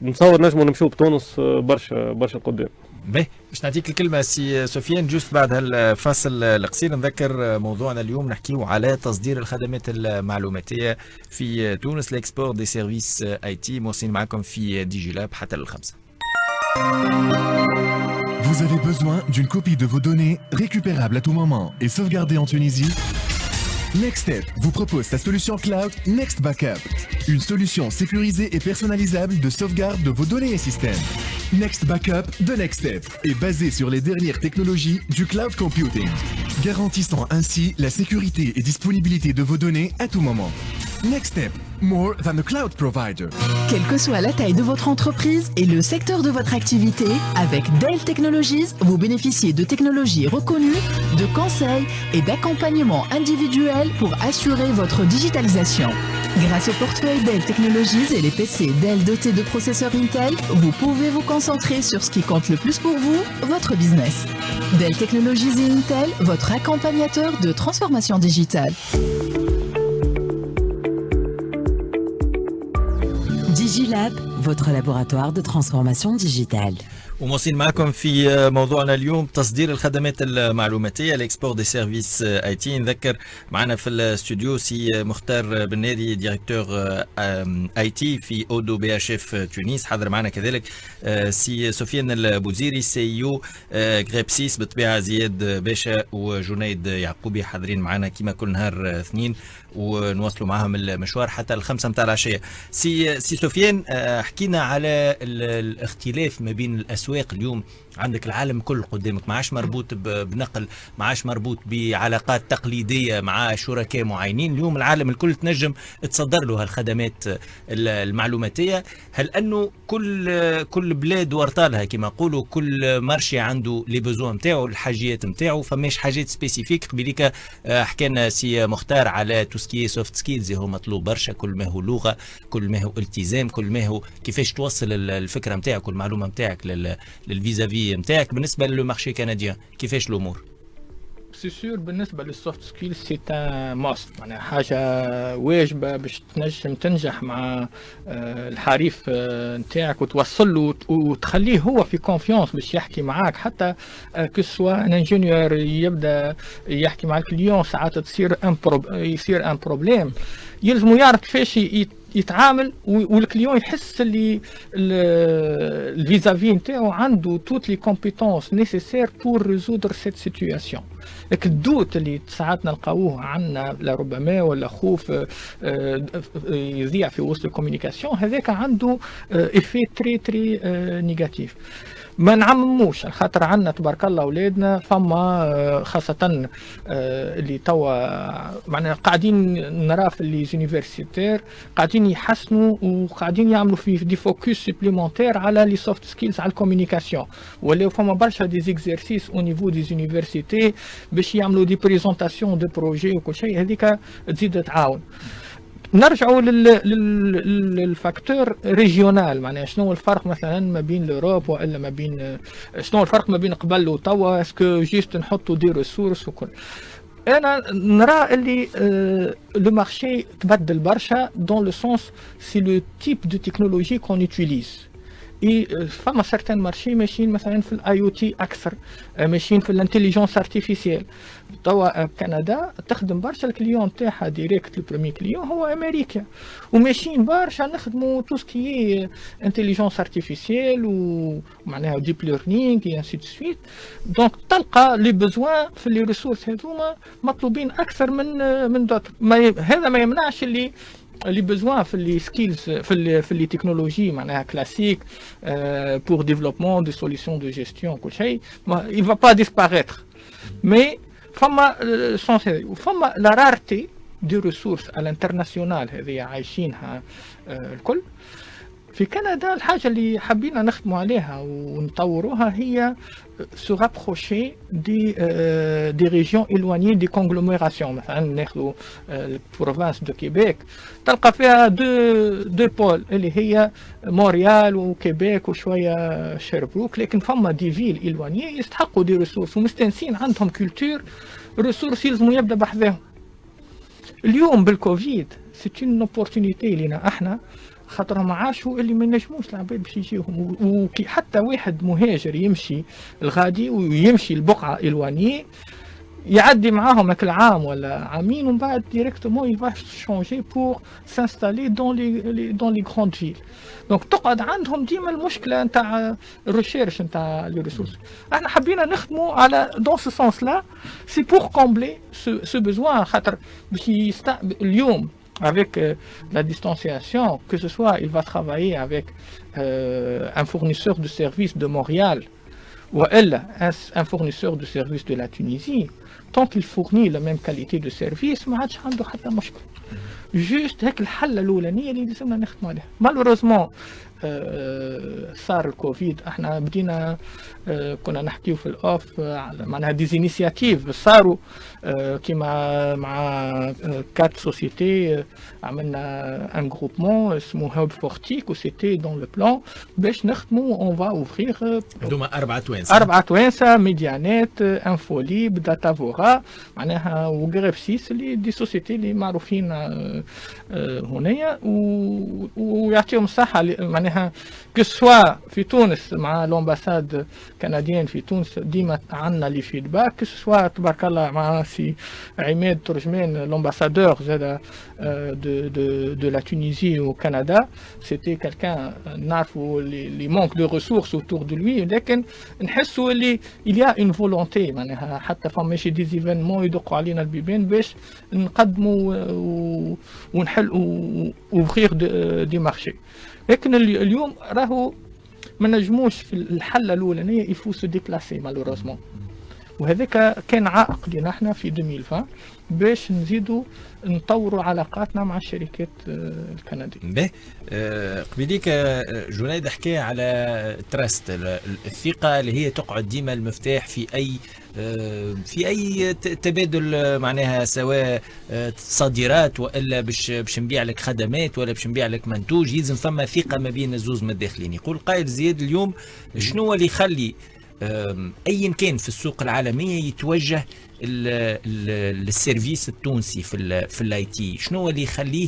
نتصور نجموا نمشيو بتونس برشا قدام. باهي باش نعطيك الكلمه سي سفيان جوست بعد هالفاصل القصير. نذكر موضوعنا اليوم نحكيو على تصدير الخدمات المعلوماتيه في تونس l'export des services IT موصلين معكم في ديجي لاب حتى للخمسة. Vous avez besoin d'une copie de vos données récupérables à tout moment et sauvegardées en Tunisie? Nextstep vous propose sa solution cloud Next Backup, une solution sécurisée et personnalisable de sauvegarde de vos données et systèmes. Next Backup de Nextstep est basé sur les dernières technologies du cloud computing, garantissant ainsi la sécurité et disponibilité de vos données à tout moment. Nextstep, more than a cloud provider. Quelle que soit la taille de votre entreprise et le secteur de votre activité, avec Dell Technologies, vous bénéficiez de technologies reconnues, de conseils et d'accompagnement individuel pour assurer votre digitalisation. Grâce au portefeuille Dell Technologies et les PC Dell dotés de processeurs Intel, vous pouvez vous concentrer sur ce qui compte le plus pour vous, votre business. Dell Technologies et Intel, votre accompagnateur de transformation digitale. DigiLab, votre laboratoire de transformation digitale. ومواصلين معكم في موضوعنا اليوم تصدير الخدمات المعلوماتيه الاكسبور دي سيرفيس اي تي. نذكر معنا في الاستوديو سي مختار بنادي ديريكتور اي تي في اودو بي اش اف تونس. حاضر معنا كذلك سي سفيان البوزيري سي يو غريبسيس بالطبيعه زياد باشا وجنيد يعقوبي حاضرين معنا كما كل نهار اثنين ونواصلوا معهم المشوار حتى الخمسة متاع العشيه. سي سفيان حكينا على الاختلاف ما بين الاسواق اليوم. عندك العالم كل قدامك ما عادش مربوط بنقل ما عادش مربوط بعلاقات تقليديه مع شركاء معينين. اليوم العالم الكل تنجم تصدر له هالخدمات المعلوماتيه. هل انه كل بلاد ورطالها كما نقولوا كل مارشي عنده لي بوزوان نتاعو الحاجيات نتاعو فماش حاجات سبيسيفيك. قبيليك حكينا سي مختار على توسكي سوفت سكيلز هو مطلوب برشا كل ما هو لغه كل ما هو التزام كل ما هو كيفاش توصل الفكره نتاعك والمعلومه نتاعك للفيزافي نتاعك. بالنسبه للمارشي كنديان كيفاش الامور؟ سي سور بالنسبه للسوفت سكيلز سي ان ماست معناها حاجه واجبه باش تنجم تنجح مع الحريف نتاعك وتوصل له وتخليه هو في كونفيونس باش يحكي معاك. حتى كو سوا ان انجينيور يبدا يحكي مع الكليون ساعات يصير ان بروبليم يلزمو يعرف كيفاش يتعامل والكليون يحس اللي الفيزافي نتاعو عنده توت لي كومبيتونس نيسيسير بور ريزودر سيت سيتوياسيون. لكن الدوت اللي ساعات نلقاوه عندنا لربما ولا خوف يضيع في وسط الكوميونيكاسيون هذاك عنده افي تري نيجاتيف. ما نعمموش خاطر عندنا تبارك الله اولادنا فما خاصه اللي توا معناها قاعدين نرى في لي زونيفرسيتير قاعدين يحسنوا وقاعدين يعملوا في دي فوكس سوبليمونتير على لي سوفت سكيلز على الكوميونيكاسيون ولاو فما برشا دي زيكزيرسيس او نيفو دي زونيفرسيتي باش يعملوا دي بريزونطاسيون دو بروجي وكل شيء هذيك تزيد تعاون. نرجعوا للفاكتور ريجيونال معناها شنو الفرق مثلا ما بين لوروب والا ما بين شنو الفرق ما بين قبل وتوا اسكو جيست نحطوا دي ريسورس وكل. انا نرى اللي لو مارشي تبدل برشا دون لو سونس سي لو تيب دو تكنولوجي كون يوتيليز فما سارتان مارشي ماشيين مثلا في الاي او تي اكثر ماشيين في الانتيليجنس ارتيفيسيال. توا كندا تخدم برشا الكليون تاعها ديريكت البرومي كليون هو امريكا وماشيين برشا نخدموا تو سكي انتيليجنس ارتيفيسيال ومعناها ديب ليرنينغ اي انسي دو سويت. دونك تلقى لي بوزوان في لي ريسورس هذوما مطلوبين اكثر من دوت. هذا ما يمنعش اللي besoins في les skills في les technologies معناها classiques pour développement des solutions de gestion كل شيء il va pas disparaître mais فما فما la rareté des ressources à l'international هذه عايشينها الكل. في كندا الحاجة اللي حابين نخدموا عليها ونطوروها هي se rapprocher des régions éloignées des conglomérations. مثلا ناخذوا البروفانس دو كيبيك تلقى فيها دو بول اللي هي مونريال وكيبيك وشوية شيربروك لكن فما دي فيل إلوانية يستحقوا دي ريسورس ومستنسين عندهم كولتور ريسورس يلزموا يبدا بحذاهم. اليوم بالكوفيد سيت اون اوبورتونيتي لينا احنا خاطرهم عاشوا اللي ما ينجموش العباد باش يجيهم وكي حتى واحد مهاجر يمشي الغادي ويمشي البقعه الوانيه يعدي معاهم هاك العام ولا عامين ومن بعد ديريكتومون يفا شونجي بور سانستالي دون لي غروند فيل. دونك تقعد عندهم ديما المشكله نتاع الريشيرش نتاع لي ريسورس. احنا حبينا نخدموا على دون سو سونس لا سي بور كومبلي سو بيزوان خاطر باش اليوم avec la distanciation, que ce soit il va travailler avec un fournisseur de services de Montréal ou elle, un fournisseur de services de la Tunisie, tant qu'il fournit la même qualité de service, ما عادش عنده حتى مشكل. جوست هيك الحل الأولانية اللي لازمنا نخدموا عليها. مالوروزمون صار الكوفيد احنا بدينا كنا نحكيو في الاوف معناها دي انيشياتيف صاروا كيما مع كات سوسيتي عملنا ان جروبمون اسمه هوب فورتيك وسيتي دون لو بلان باش نخدموا اون فا اوفرير هذوما أربعة توانسة ميديانات انفوليب داتافورا معناها وغريف 6 اللي دي سوسيتي اللي معروفين هنايا ويعطيهم الصحة معناها كسوا في تونس مع لومباساد كنديين في تونس ديما عندنا لي فيدباك كسوا تبارك الله مع سي عماد ترجمان لومباسادور زاد de la Tunisie au Canada. C'était quelqu'un نعرفوا les manques de ressources autour de lui لكن نحسوا اللي il y a une volonté معناها حتى فما شي دي ايفينمون يدقوا علينا البيبان باش نقدموا ونحل اوفرير دي مارشي. لكن اليوم راهو ما نجموش في الحله الاولانيه يفو سو ديبلاسي مالوروزمون وهذاك كان عائق لنا احنا في 2020 باش نزيدوا نطوروا علاقاتنا مع الشركات الكنديه. به قبيليك جنيد حكى على تراست الثقه اللي هي تقعد ديما المفتاح في اي تبادل معناها سواء صادرات والا باش نبيع لك خدمات ولا باش نبيع لك منتوج يلزم ثم ثقه ما بين الزوز متداخلين. يقول قائد زياد اليوم شنو اللي يخلي ايا كان في السوق العالميه يتوجه للسيرفيس التونسي في الاي تي؟ شنو اللي يخليه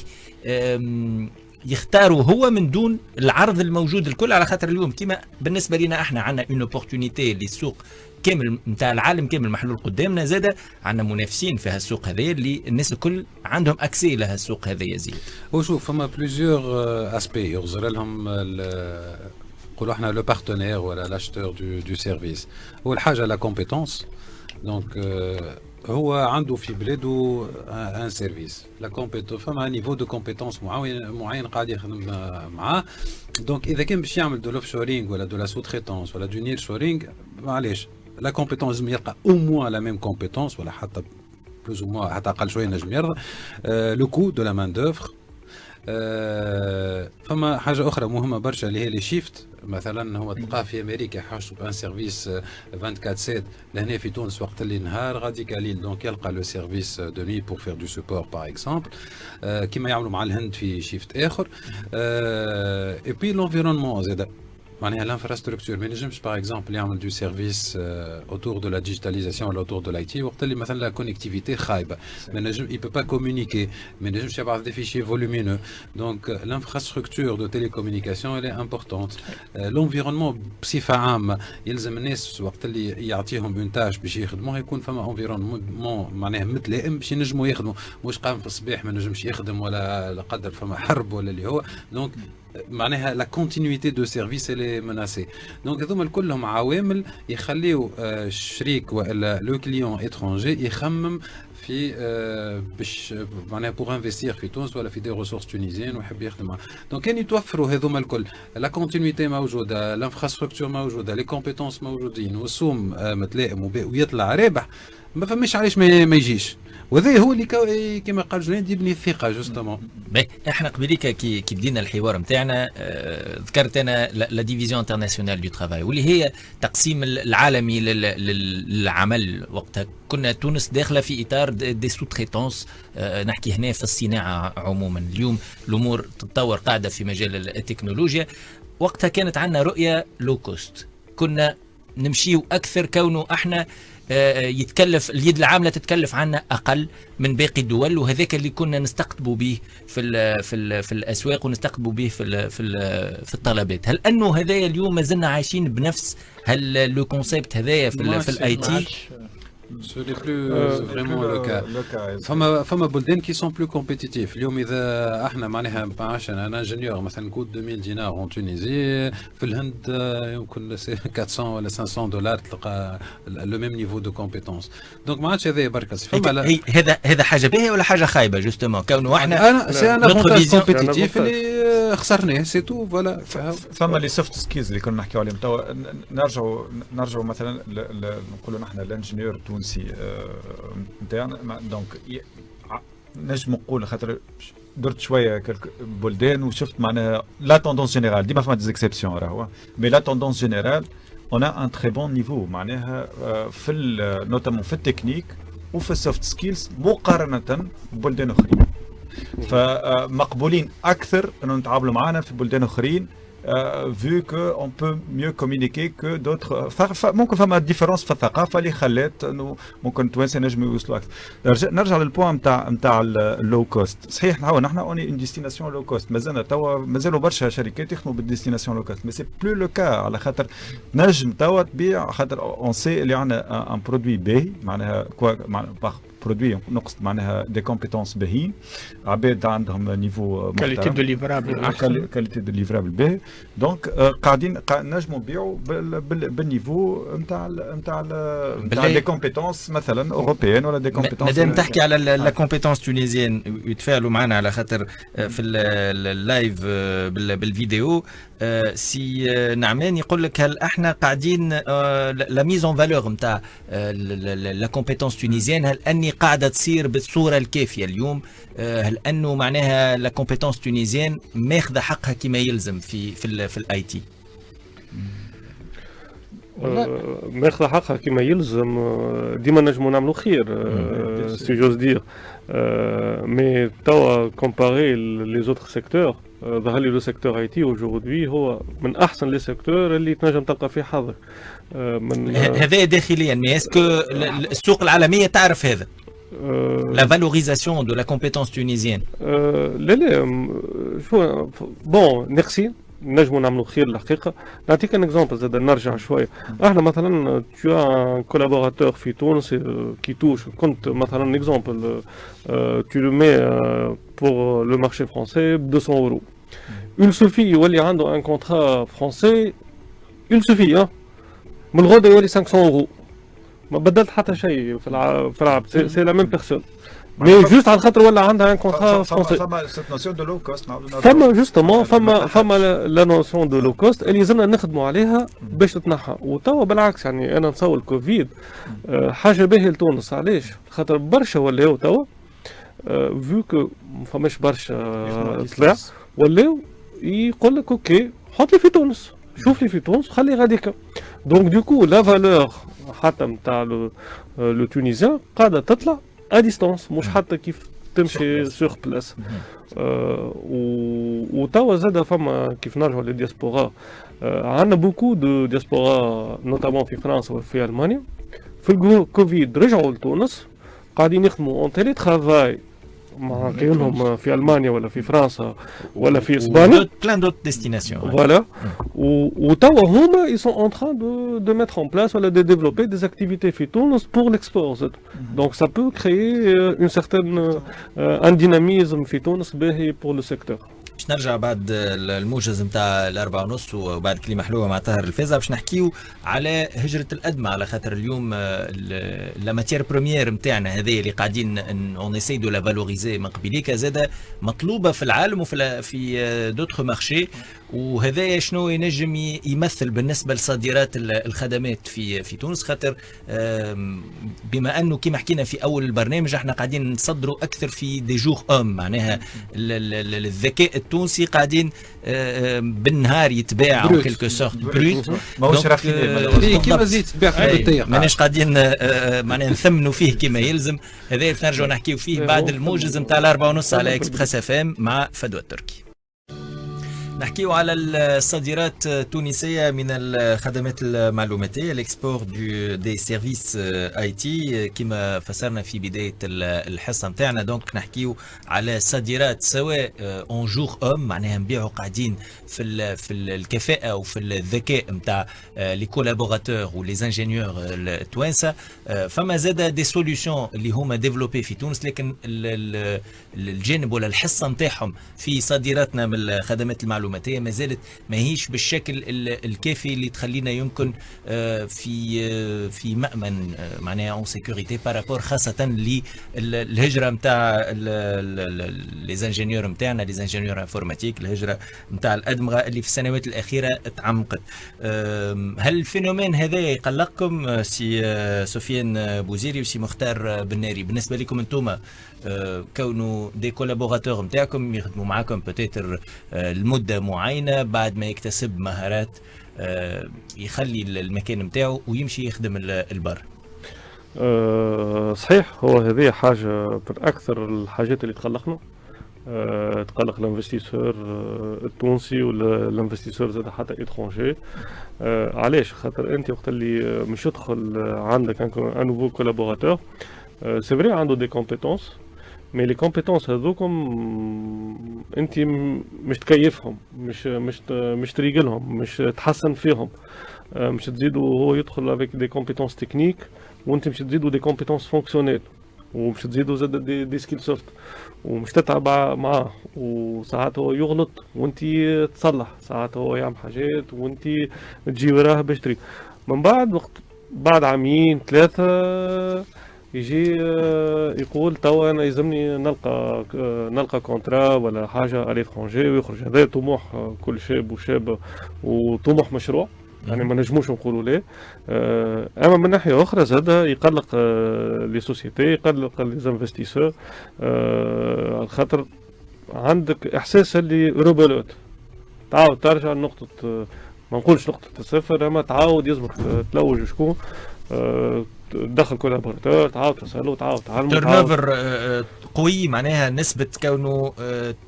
يختاروا هو من دون العرض الموجود الكل؟ على خاطر اليوم كما بالنسبه لنا احنا عندنا اون اوبورتونيتي للسوق كامل نتاع العالم كامل محلول قدامنا، زاد عندنا منافسين في هالسوق هذا اللي الناس الكل عندهم اكسي لهالسوق هذا يزيد. وشوف فما بليزيور اسبي يغزر لهم نقولوا احنا لو بارتنير ولا لاشتور دو سيرفيس. اول حاجه لا كومبيتونس، دونك هو عنده في بلاده ان سيرفيس لا كومبيتون فما نيفو دو كومبيتونس معين قاعد يخدم معاه. دونك اذا كان باش يعمل دو لوف شورينغ ولا دو لا سو تريتونس ولا دو نير شورينغ معليش لا كومبيتونس لازم يلقى او موان لا ميم كومبيتونس ولا حتى بلوز او موان حتى اقل شويه نجم يرضى. لو كو دو لا مان دوفر. فما حاجه اخرى مهمه برشا اللي هي لي شيفت. مثلا هو تلقاه في امريكا يحوشوا بان سيرفيس 24/7 لهنا في تونس وقت اللي نهار غادي قليل دونك يلقى لو سيرفيس دو نوي بور فير دو سوبور باغ اكزومبل كيما يعملوا مع الهند في شيفت اخر. اي بي لونفيرونمون زاد معناها الانفراستركتور ما ينجمش باغ اكزومبل يعمل دو سيرفيس اوتور دو لا ديجيتاليزاسيون ولا اوتور دو لاي تي وقت اللي مثلا لا كونيكتيفيتي خايبه ما ينجم يبو با كومونيكي ما ينجمش يبعث دي فيشي فولومينو. دونك الانفراستركتور دو تيليكومونيكاسيون الي امبورطونت. لونفيرونمون بصفه عامه يلزم الناس وقت اللي يعطيهم اون تاج باش يخدموها يكون فما انفيرونمون معناها متلائم باش ينجموا يخدموا مش قام في الصباح ما نجمش يخدم ولا لا قدر فما حرب ولا اللي هو. دونك معناها لا كونتينيتي دو سيرفيس اللي مناسي. دونك هذوما كلهم عوامل يخليو الشريك ولا لو كليون اترونجي يخمم في باش معناها بوغ انفستير في تونس ولا في دي ريسورس تونيزيان ويحب يخدم. دونك كان يتوفروا هذوما الكل لا كونتينيتي موجوده الانفراستركتور موجوده لي كومبيتونس موجودين والسوم متلائم ويطلع رابح ما فماش علاش ما يجيش. وهذا هو اللي كما قال جنيد يبني الثقه جوستومون. احنا قبليك كي بدينا الحوار نتاعنا ذكرت انا لا ديفيزيون انترناسيونال دو ترافاي واللي هي تقسيم العالمي للعمل. وقتها كنا تونس داخله في اطار دي سو تريتونس. نحكي هنا في الصناعه عموما. اليوم الامور تتطور قاعده في مجال التكنولوجيا. وقتها كانت عندنا رؤيه لو كوست كنا نمشيو اكثر كونه احنا يتكلف اليد العامله تتكلف عنا اقل من باقي الدول وهذاك اللي كنا نستقطبوا به في الاسواق ونستقطبوا به في الطلبات. هل انه هذايا اليوم ما زلنا عايشين بنفس هل لو كونسيبت هذايا في الاي تي؟ Ce n'est plus vraiment le cas. فما بلدان qui sont plus compétitifs. اليوم إذا احنا معناها أنا انجينيور مثلا كود 2000 دينار en Tunisie في الهند يمكن 400 ولا 500 دولار تلقى le même niveau de compétence. donc ما عادش هذا برك. هذا حاجة باهية ولا حاجة خايبة جوستومون كونه احنا سي ان افونتاج كومبيتيتيف اللي خسرناه سي تو فوالا. فما لي سوفت سكيلز اللي كنا نحكيو عليهم توا نرجعوا مثلا نقولوا نحن الانجينيور تونسي نتاعنا. دونك نجم نقول خاطر درت شويه بلدان وشفت معناها لا توندونس جينيرال ديما فما ديزيكسيبسيون راهو مي لا توندونس جينيرال اون ا ان تري بون نيفو معناها في نوتامون في التكنيك وفي السوفت سكيلز مقارنه ببلدان اخرين. فمقبولين اكثر انه نتعاملوا معنا في بلدان اخرين vu qu'on peut mieux communiquer que d'autres. ممكن فما ديفيرونس في الثقافه اللي خلات انه ممكن توانسه نجموا يوصلوا اكثر. نرجع للبوان نتاع اللو كوست. صحيح نحن اوني ان ديستيناسيون لو كوست مازلنا توا مازالوا برشا شركات يخدموا بالديستيناسيون لو كوست مي سي بلو لو كا على خاطر نجم توا تبيع خاطر اون سي اللي عندنا ان برودوي باهي معناها برودوي نقصد معناها دي كومبيتونس باهيين عباد عندهم نيفو كاليتي دو ليفرابل كاليتي دو ليفرابل باهي. دونك قاعدين نجموا نبيعوا بالنيفو نتاع لي كومبيتونس مثلا اوروبيين ولا دي كومبيتونس. مادام تحكي على لا كومبيتونس تونيزيان يتفاعلوا معنا على خاطر في اللايف بالفيديو سي نعمان يقول لك هل احنا قاعدين لا ميز اون فالور نتاع لا كومبيتونس تونيزيان هل اني قاعده تصير بالصوره الكافيه اليوم؟ هل انه معناها لا كومبيتونس تونيزيان ماخذه حقها كما يلزم في الاي تي؟ ماخذه حقها كما يلزم ديما نجموا نعملوا خير سي جوز دير. مي توا كومباري لي زوتر سيكتور ظهر لي لو سيكتور اي تي اوجوردي هو من احسن لي سيكتور اللي تنجم تلقى فيه حظك. هذا داخليا مي اسكو السوق العالميه تعرف هذا؟ لا فالوريزاسيون دو لا كومبيتونس تونيزيان. لا شو بون ميرسي نجموا نعملوا خير الحقيقه. نعطيك ان اكزومبل زاد نرجع شويه. احنا مثلا tu as un collaborateur في تونس qui touche كنت مثلا اكزومبل tu le mets pour le marché français 200 €. Il suffit يولي عنده un contrat français il suffit من الغد يولي 500 €. ما بدلت حتى شيء في العاب سي لا ميم بيرسون مي جوست على خاطر ولا عندها ان كونترا فرونسي. فما سيت نوسيون دو لو كوست فما جوستومون فما لا نوسيون دو لو كوست اللي لازمنا نخدموا عليها باش تتنحى. وتوا بالعكس يعني انا نتصور الكوفيد حاجه باهيه لتونس. علاش؟ خاطر برشا ولاو توا فيو كو ما فماش برشا طلع ولاو يقول لك اوكي حط لي في تونس، شوف لي في تونس وخلي غاديك. دونك دوكو لا فالور حتى نتاع لو تونيزيان قاعده تطلع ا ديستانس، مش حتى كيف تمشي سور بلاس. وتوا زاد فما كيف نرجعوا للدياسبورا عندنا بوكو دو دياسبورا نوتامون في فرنسا وفي المانيا. في الكوفيد رجعوا لتونس قاعدين يخدموا اون تيلي ترافاي مع كاينهم في المانيا ولا في فرنسا ولا في اسبانيا plein d'autres destinations. Voilà. وتوا هما ils sont en train de mettre en place ولا de développer des activités في تونس pour l'export. Donc ça peut créer une certaine un dynamisme في تونس باهي pour le secteur. باش نرجع بعد الموجز نتاع الأربعة ونص وبعد كلمة حلوة مع طاهر الفازة باش نحكيو على هجرة الأدمة، على خاطر اليوم لا ماتير بروميير نتاعنا هذه اللي قاعدين اون اساي دو لا فالوريزي من قبيليك زاده مطلوبة في العالم وفي دوتر مارشي. وهذا شنو ينجم يمثل بالنسبة لصادرات الخدمات في تونس، خاطر بما أنه كما حكينا في أول البرنامج احنا قاعدين نصدروا أكثر في دي جور معناها الذكاء التونسي قاعدين بالنهار يتباع او كيلكو سورت بروت ماهوش رافيني كيما زيت تباع في الدقيق ماناش قاعدين معناها نثمنوا فيه كما يلزم. هذا اللي نرجعوا نحكيو فيه بعد الموجز نتاع الأربعة ونص على اكسبريس اف ام مع فدوى التركي. نحكيو على الصادرات التونسية من الخدمات المعلوماتية الاكسبور دي سيرفيس اي تي كما فسرنا في بداية الحصة نتاعنا. دونك نحكيو على صادرات سواء اون جور معناها نبيعوا قاعدين في الكفاءة وفي الذكاء نتاع لي كولابوراتور ولي انجينيور التوانسة. فما زاد دي سوليوشن اللي هما ديفلوبي في تونس، لكن الجانب ولا الحصة نتاعهم في صادراتنا من الخدمات المعلوماتية ما زالت ماهيش بالشكل الكافي اللي تخلينا يمكن في مأمن معناها اون سيكوريتي بارابور خاصة للهجرة نتاع لي انجينيور نتاعنا لي انجينيور انفورماتيك، الهجرة نتاع الأدمغة اللي في السنوات الأخيرة تعمقت. هل الفينومين هذا يقلقكم سي سفيان بوزيري وسي مختار بناري؟ بالنسبة لكم انتم كونوا دي كولابوراتور نتاعكم يخدموا معاكم بوتيتر المدة معينة بعد ما يكتسب مهارات يخلي المكان نتاعو ويمشي يخدم البر. صحيح، هو هذه حاجة من أكثر الحاجات اللي تقلقنا. تقلق الانفستيسور التونسي ولا الانفستيسور زاد حتى اترونجي. علاش؟ خاطر انت وقت اللي مش يدخل عندك ان نوفو كولابوراتور سي فري عنده دي كومبيتونس، مي لي كومبيتونس هذوكم انت مش تكيفهم، مش تريقلهم، مش تحسن فيهم، مش تزيدوا هو يدخل افيك دي كومبيتونس تكنيك وانت مش تزيدوا دي كومبيتونس فونكسيونيل ومش تزيدوا زاد دي سكيل سوفت ومش تتعب معاه. وساعات هو يغلط وانت تصلح، ساعات هو يعمل حاجات وانت تجي وراه باش تريق. من بعد وقت بعد عامين ثلاثة يجي يقول توا انا يلزمني نلقى كونترا ولا حاجه على الفرونجي ويخرج. هذا طموح كل شاب وشابه وطموح مشروع، يعني ما نجموش نقولوا ليه. اما من ناحيه اخرى زاد يقلق لي سوسيتي، يقلق لي انفستيسور، خاطر عندك احساس اللي روبولوت تعاود ترجع لنقطه، ما نقولش نقطه الصفر، اما تعاود يلزمك تلوج شكون تدخل كولابوراتور، تعاود تسأله، تعاود تعلمه. تيرن اوفر قوي معناها نسبة كونه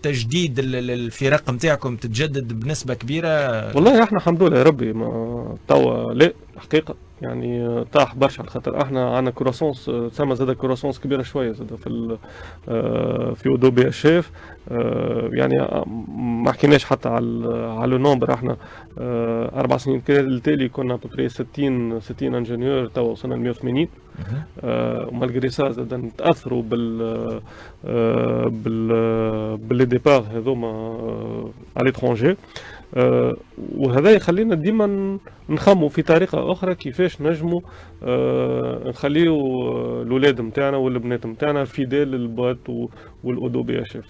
تجديد الفرق نتاعكم تتجدد بنسبة كبيرة. والله احنا الحمد لله يا ربي ما توا لا حقيقة يعني طاح برشا، على خاطر احنا عندنا كروسونس ثم زاد كروسونس كبيرة شوية زاد في اودو بي اشيف. يعني ما حكيناش حتى على لو نومبر، احنا 4 سنين التالي كنا ببري 60 انجينيور، توا وصلنا ل 180. ومالغري سا زاد نتاثروا باللي ديبار هذوما على ليترونجي. وهذا يخلينا ديما نخمو في طريقة أخرى كيفاش نجمو نخليو الأولاد متاعنا والبنات متاعنا فيدال للبات والأودو بي اش اف.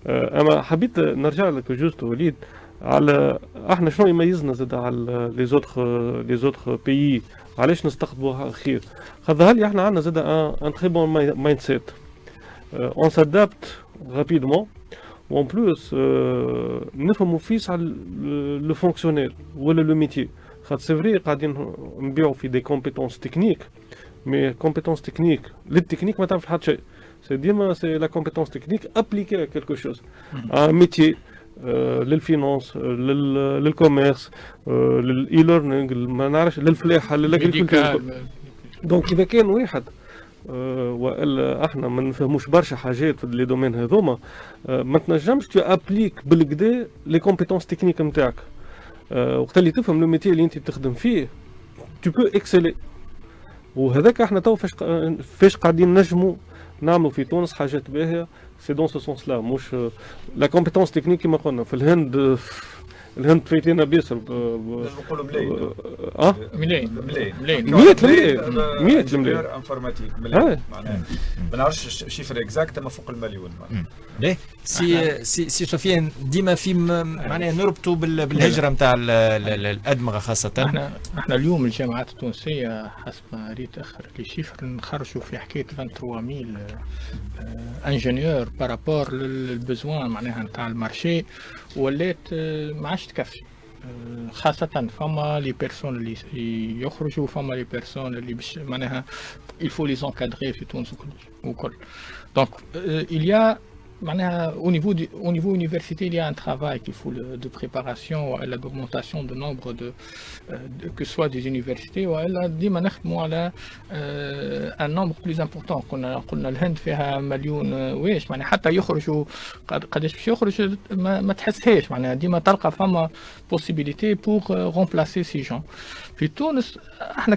أما حبيت نرجع لك جوست وليد على احنا شنو يميزنا زاد على لي زوتر بيي، علاش نستقطبوا خير؟ خاطر هل احنا عندنا زاد ان تري بون مايند سيت، اون سادابت رابيدمون، وان بلوس نفهموا فيس على لو فونكسيونيل ولا لو ميتي. خاطر سي فري قاعدين نبيعوا في دي كومبيتونس تكنيك، مي كومبيتونس تكنيك للتكنيك ما تعرف حتى شيء، سي ديما سي لا كومبيتونس تكنيك ابليكي كيلكو شوز، ان ميتي للفينانس، للكوميرس، للاي ليرنينغ، ما نعرفش، للفلاحه، للاغريكولتور. دونك اذا كان واحد والا احنا ما نفهموش برشا حاجات في لي دومين هذوما، ما تنجمش تو ابليك بالكدا لي كومبيتونس تكنيك نتاعك. وقت اللي تفهم لو ميتي اللي انت تخدم فيه تو بو اكسلي. وهذاك احنا تو فاش قاعدين نجموا نعملوا في تونس حاجات باهيه، سي دون سو سونس لا، مش لا كومبيتونس تكنيك كيما قلنا. في الهند فايتينا بياسر نقولوا ملاي ملاي 100 ملاي انفورماتيك ملاي، معناها ما نعرفش شيفر اكزاكت ما فوق المليون. ليه سي سفيان ديما في معناها نربطوا بالهجره نتاع الادمغه خاصه. احنا اليوم الجامعات التونسيه حسب ما قريت اخر لي شيفر نخرجوا في حكايه 23000 انجينيور بارابور للبزوان معناها نتاع المارشي، ولات ما عادش تكفي. خاصة فما لي بيرسون اللي يخرجوا، فما لي بيرسون اللي باش معناها الفو لي زونكادري في تونس وكل. دونك il y a معناها au niveau université il y a un travail qu'il faut de préparation ou l'augmentation de nombre de que ce soit des universités ou ديما نخدموا على un nombre plus important. قلنا الهند فيها مليون واش معناها حتى يخرجوا قداش باش يخرج ما تحسهاش معناها ديما تلقى فما possibilité pour remplacer ces gens. في تونس احنا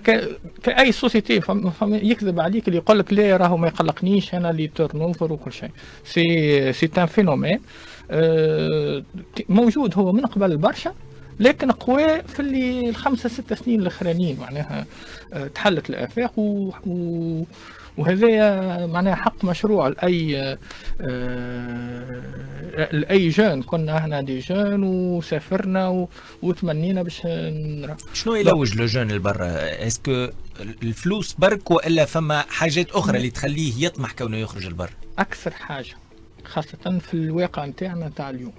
كاي سوسيتي يكذب عليك اللي يقول لك لا راهو ما يقلقنيش انا لي تيرن اوفر وكل شيء. سي ان فينومين موجود هو من قبل برشا، لكن قوي في اللي الخمسة 6 سنين الاخرانيين معناها تحلت الافاق وهذا معناها حق مشروع لأي جون. كنا احنا دي جون وسافرنا وتمنينا باش نرى. شنو يلوج لو جون البرا؟ اسكو الفلوس برك والا فما حاجات اخرى اللي تخليه يطمح كونه يخرج البر؟ اكثر حاجه خاصه في الواقع نتاعنا تاع اليوم،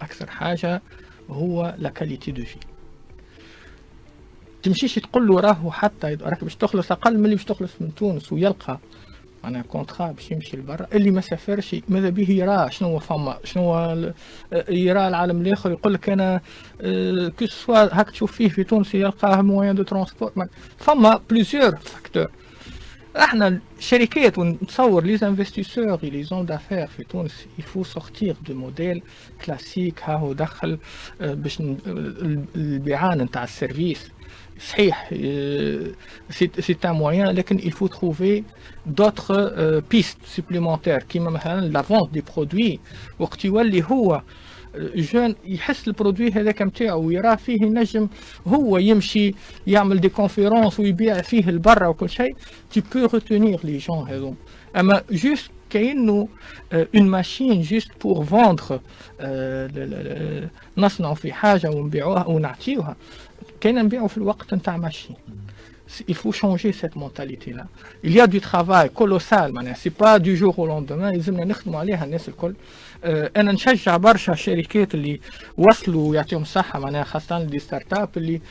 اكثر حاجه هو لا كاليتي دو في. تمشيش تقول له راهو حتى راك باش تخلص اقل من اللي باش تخلص من تونس ويلقى معناها كونترا باش يمشي لبرا. اللي ما سافرش ماذا به يرى شنو فما، شنو يرى العالم الاخر، يقول لك انا كو سوا هاك تشوف فيه في تونس يلقاه موان دو ترونسبور. فما بليزيور فاكتور. احنا الشركات ونتصور لي انفستيسور لي زون دافير في تونس يفو سورتير دو موديل كلاسيك. ها هو دخل باش البيعان نتاع السيرفيس صحيح سي ان موان، لكن il faut trouver d'autres pistes supplémentaires كيما مثلا لا فونت دي برودوي. وقت يولي هو جون يحس البرودوي هذاك نتاعو ويراه فيه ينجم هو يمشي يعمل دي كونفيرونس ويبيع فيه لبرا وكل شيء، tu peux retenir les gens هذوم. اما جوست كأنه اون ماشين جوست بور فوندر نصنعوا في حاجه ونبيعوها ونعطيوها، كاين نبيعوا في الوقت نتاع ماشين. Il faut changer cette mentalité-là. Il y a du travail colossal, c'est pas du jour au lendemain. لازمنا نخدموا عليها الناس الكل. أنا نشجع برشا الشركات اللي وصلوا يعطيهم الصحة معناها خاصة دي ستارت اب اللي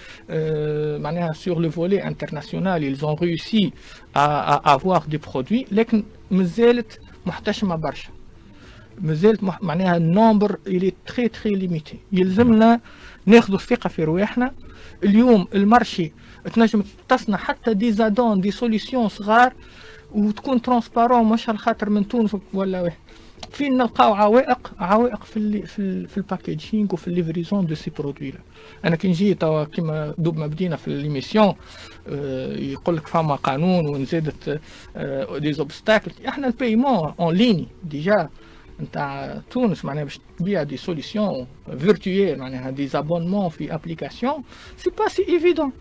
معناها sur le volet international ils ont réussi à avoir des produits، لكن مازالت محتشمة برشا. مازالت معناها النمبر اللي تري تري ليميتي. يلزمنا ناخذوا الثقة في رواحنا. اليوم المارشي تنجم تصنع حتى دي زادون دي سوليسيون صغار وتكون ترانسبارون مش على خاطر من تونس ولا واحد. فين نلقاو عوائق في الباكيجينغ وفي الليفريزون دو سي برودوي لا. انا كي نجي توا كيما دوب ما بدينا في ليميسيون يقول لك فما قانون ونزيدت دي زوبستاكل. احنا البايمون اون ليني ديجا نتاع تونس معناها باش تبيع دي سوليسيون فيرتويال معناها دي زابونمون في ابليكاسيون سي با سي ايفيدون.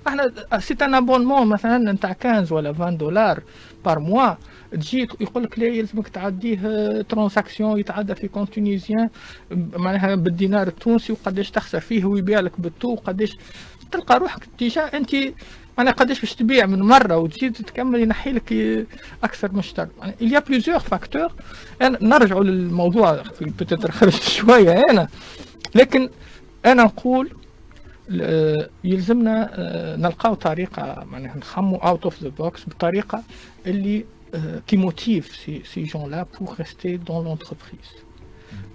احنا سي ان ابونمون مثلا نتاع 15 ولا 20 دولار بار موا، تجي يقول لك لا يلزمك تعديه ترانزاكسيون يتعدى في كونت تونيزيان معناها بالدينار التونسي وقداش تخسر فيه ويبيع لك بالتو وقداش تلقى روحك ديجا انت معناها قداش باش تبيع من مره وتزيد تكمل ينحي لك اكثر مشتري. يعني il y a plusieurs facteurs. نرجعوا للموضوع بتتر خرجت شويه انا، لكن انا نقول يلزمنا نلقاو طريقه معناها نخمو اوت اوف ذا بوكس بطريقه اللي qui motive ces gens-là pour rester dans l'entreprise,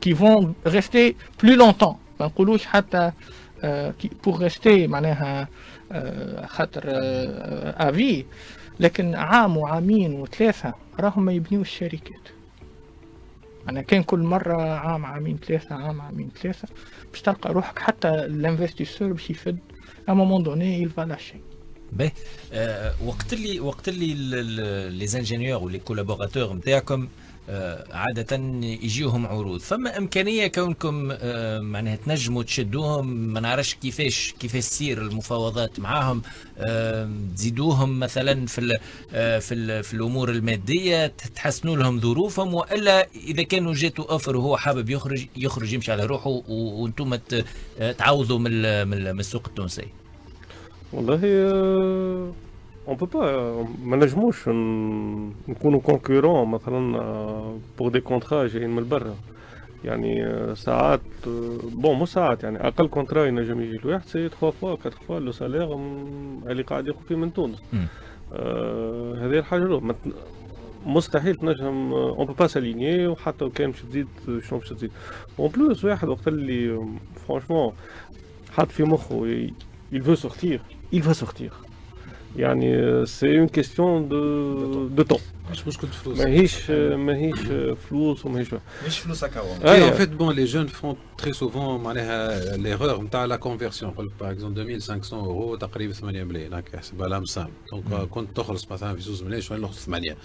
qui vont rester plus longtemps. ما نقولوش حتى pour rester معناها خاطر افي، لكن عام وعامين وثلاثه راهم ما يبنيوش الشركات. انا كان كل مره عام عامين ثلاثه عام عامين ثلاثه باش تلقى روحك حتى الانفستيسور باش يفد à un moment donné il va lâcher. باهي وقت اللي لي زانجينيور ولي كولابوراتور نتاعكم عادة يجيوهم عروض، فما إمكانية كونكم معناها تنجموا تشدوهم، ما نعرفش كيفاش تصير المفاوضات معاهم، تزيدوهم مثلا في الأمور المادية، تحسنوا لهم ظروفهم، وإلا إذا كانوا جاتوا أوفر وهو حابب يخرج يمشي على روحه وأنتم تعوضوا من السوق التونسي؟ والله on peut pas ما نجموش نكونوا كونكورون مثلا pour des contrats جايين من برا. يعني ساعات بون مو ساعات، يعني اقل كونترا ينجم يجي الواحد سي 3 فوا 4 فوا لو سالير اللي قاعد ياخذ فيه من تونس. هذه الحاجه الاولى مستحيل تنجم اون بو با ساليني، وحتى كان باش تزيد شنو باش تزيد. اون بلوس واحد وقت اللي فرانشمون حط في مخه il veut sortir يعني سي اون كيستيون دو طون. مش مشكل فلوس، ماهيش فلوس وماهيش فلوس هكا. En fait bon les jeunes font très souvent معناها l'erreur نتاع la conversion. يقول لك par exemple 2500 € تقريبا 8 ملايين هكا يحسبها لها مسام، دونك كنت تخلص مثلا في 2 ملايين شويه ناخذ 8.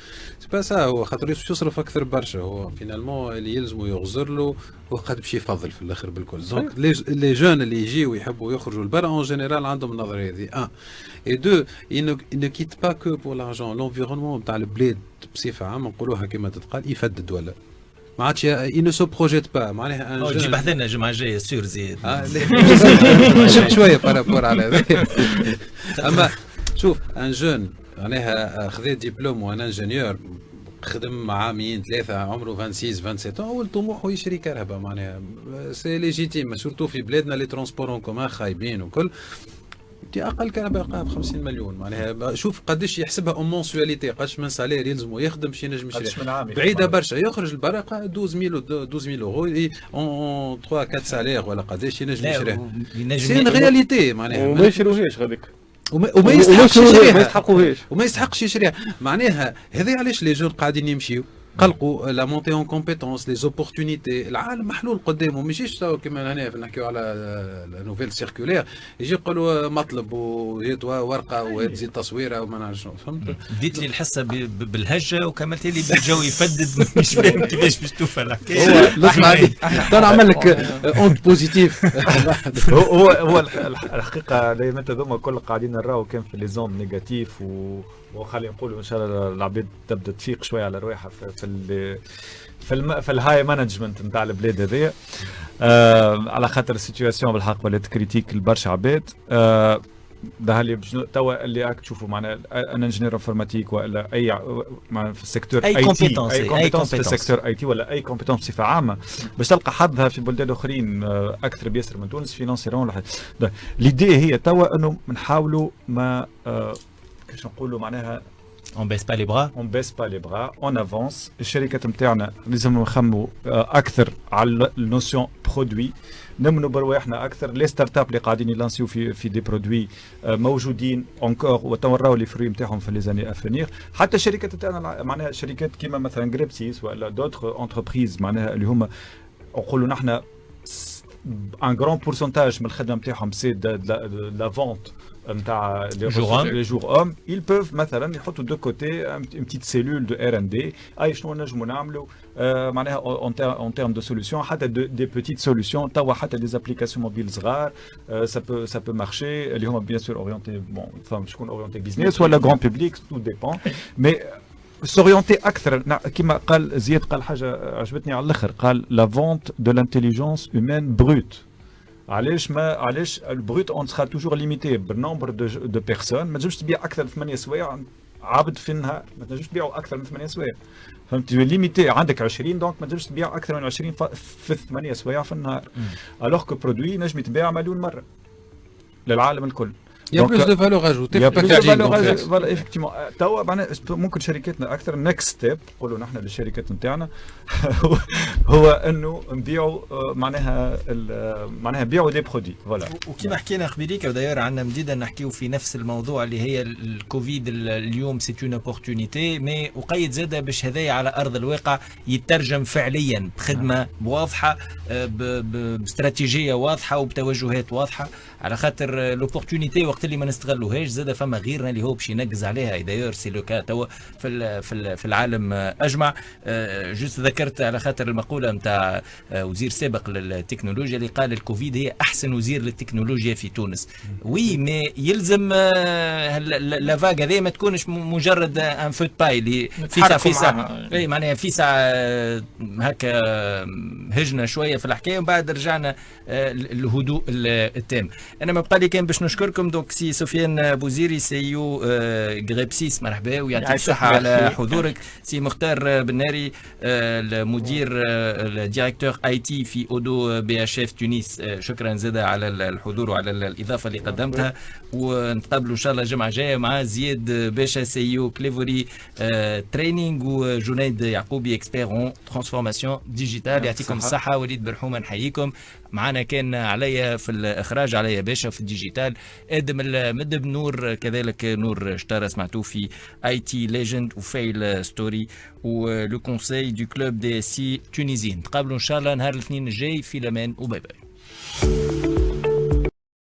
سي با سا، هو خاطر يصرف اكثر برشا، هو فينالمون اللي يلزمو يغزر له هو قد باش يفضل في الاخر بالكل. دونك لي جون اللي يجيو ويحبوا يخرجوا لبرا اون جينيرال عندهم النظريه هذه. Et deux, ils ne quittent pas que pour l'argent. L'environnement نتاع البلاد بصفه عامه نقولوها كما تتقال يفدد ولا ما عادش il ne se projette pas معناها جيب حذنا الجمعه الجايه سور زيد شفت شويه بارابور على هذا. اما شوف ان جون معناها خذ دبلوم وان انجينيور خدم عامين ثلاثه عمره 26 27 اول طموحه يشري كرهبه معناها سي ليجيتيم، سورتو في بلادنا لي ترونسبور كومان خايبين وكل. اقل كهرباء ب 50 مليون معناها شوف قداش يحسبها اون مونسواليتي، قداش من سالير يلزمو يخدم باش ينجم يشري. بعيده برشا يخرج لبرا 12000 اورو اون 3 4 سالير ولا قداش ينجم يشري. سي ان رياليتي معناها وما يشروهاش غاديك وما يستحقش يشريها معناها. هذا علاش لي جون قاعدين يمشيو قلقوا لا مونتي اون كومبيتونس لي زوبورتونيتي. العالم محلول قدامه، ما يجيش كيما هنا نحكيو على لا نوفيل سيركولير يجي يقولوا مطلب وجيت ورقه وتزيد تصويره وما نعرف شنو. فهمت؟ ديت لي الحصه بالهجه وكملت لي بالجو يفدد مش فاهم كيفاش باش توفى الحكايه. اسمع انا نعمل لك اونت بوزيتيف. هو الحقيقه دائما هذوما كل قاعدين نراو كان في لي زون نيجاتيف وخلينا نقولوا ان شاء الله العباد تبدا تفيق شويه على رواحها في الهاي مانجمنت نتاع البلاد هذيا. على خاطر السيتوياسيون بالحق ولات كريتيك لبرشا عباد. ده اللي توا اللي راك تشوفوا معنا ان انجينير انفورماتيك ولا اي في السيكتور اي كومبيتونس في السيكتور اي تي ولا اي كومبيتونس بصفه عامه باش تلقى حظها في بلدان اخرين اكثر بياسر من تونس فينانسيرون. ليدي هي توا انه نحاولوا ما كيفاش نقولوا معناها on baisse pas les bras, on avance. الشركات نتاعنا لازم نخموا اكثر على النوسيون برودوي، نمنوا برواحنا اكثر. لي ستارت اب اللي قاعدين يلانسيو في دي برودوي موجودين اونكور وتوراو لي فري نتاعهم في لي زاني افونير. حتى الشركات نتاعنا معناها شركات كيما مثلا غريبسيس ولا دوتر انتربريز معناها اللي هما نقولوا نحن ان غران بورسونتاج من الخدمه نتاعهم سي لا فونت نتاع لي جور اوم ils peuvent مثلا يحطوا دو كوتي une petite cellule de R&D اي شنو نجموا نعملوا معناها en termes de solutions حتى des petites solutions توا حتى des applications mobiles صغار ça peut marcher اللي هما bien sûr orientés bon فهم شكون orienté business ولا grand public tout dépend mais s'orienter أكثر كما قال زياد قال حاجة عجبتني على الآخر قال la vente de l'intelligence humaine brute علاش البروت اون سخا توجور ليميتي بالنمبر دو بيرسون ما تنجمش تبيع اكثر من 8 سوايع عبد في النهار ما تنجمش تبيعوا اكثر من 8 سوايع فهمت ليميتي عندك 20 دونك ما تنجمش تبيع اكثر من 20 في 8 سوايع في النهار الوغ كو برودوي نجم يتباع مليون مره للعالم الكل. Il y a plus de valeur ajoutée في الباكاجينغ. فوالا ايفيكتيمون توا معناها ممكن شركاتنا اكثر نكست ستيب نقولوا نحن للشركات نتاعنا هو انه نبيعوا معناها نبيعوا دي برودوي فوالا. وكما حكينا قبيليك وداير عندنا مديده نحكيو في نفس الموضوع اللي هي الكوفيد اليوم سي اون اوبورتونيتي مي وقيد زاده باش هذايا على ارض الواقع يترجم فعليا بخدمه واضحه باستراتيجيه واضحه وبتوجهات واضحه على خاطر لوبورتونيتي وقت اللي ما نستغلوهاش زاد فما غيرنا اللي هو باش ينقز عليها دايور سي لو كا توا في العالم اجمع. جوست ذكرت على خاطر المقوله نتاع وزير سابق للتكنولوجيا اللي قال الكوفيد هي احسن وزير للتكنولوجيا في تونس. وي مي يلزم لا فاغ هذه ما تكونش مجرد ان فوت باي اللي فيسا اي معناها فيسا هكا هجنا شويه في الحكايه ومن بعد رجعنا الهدوء التام. انا ما بقى لي كان باش نشكركم دونك سي سفيان بوزيري سي يو غريبسيس مرحبا ويعطيك الصحه على حضورك. سي مختار بناري المدير الديريكتور اي تي في اودو بي اش اف تونس شكرا زاده على الحضور وعلى الاضافه اللي قدمتها ونتقابلوا ان شاء الله الجمعه الجايه مع زياد باشا سي يو كليفوري تريننج وجنيد يعقوبي اكسبير اون ترانسفورماسيون ديجيتال. يعطيكم الصحه. وليد برحومه نحييكم. معنا كان عليا في الاخراج عليا باشا في الديجيتال ادم المدب نور كذلك نور شتارة سمعتوه في اي تي ليجند وفيل ستوري ولو كونساي دو كلوب دي سي تونيزيين. نتقابلوا ان شاء الله نهار الاثنين الجاي في الامان وباي باي.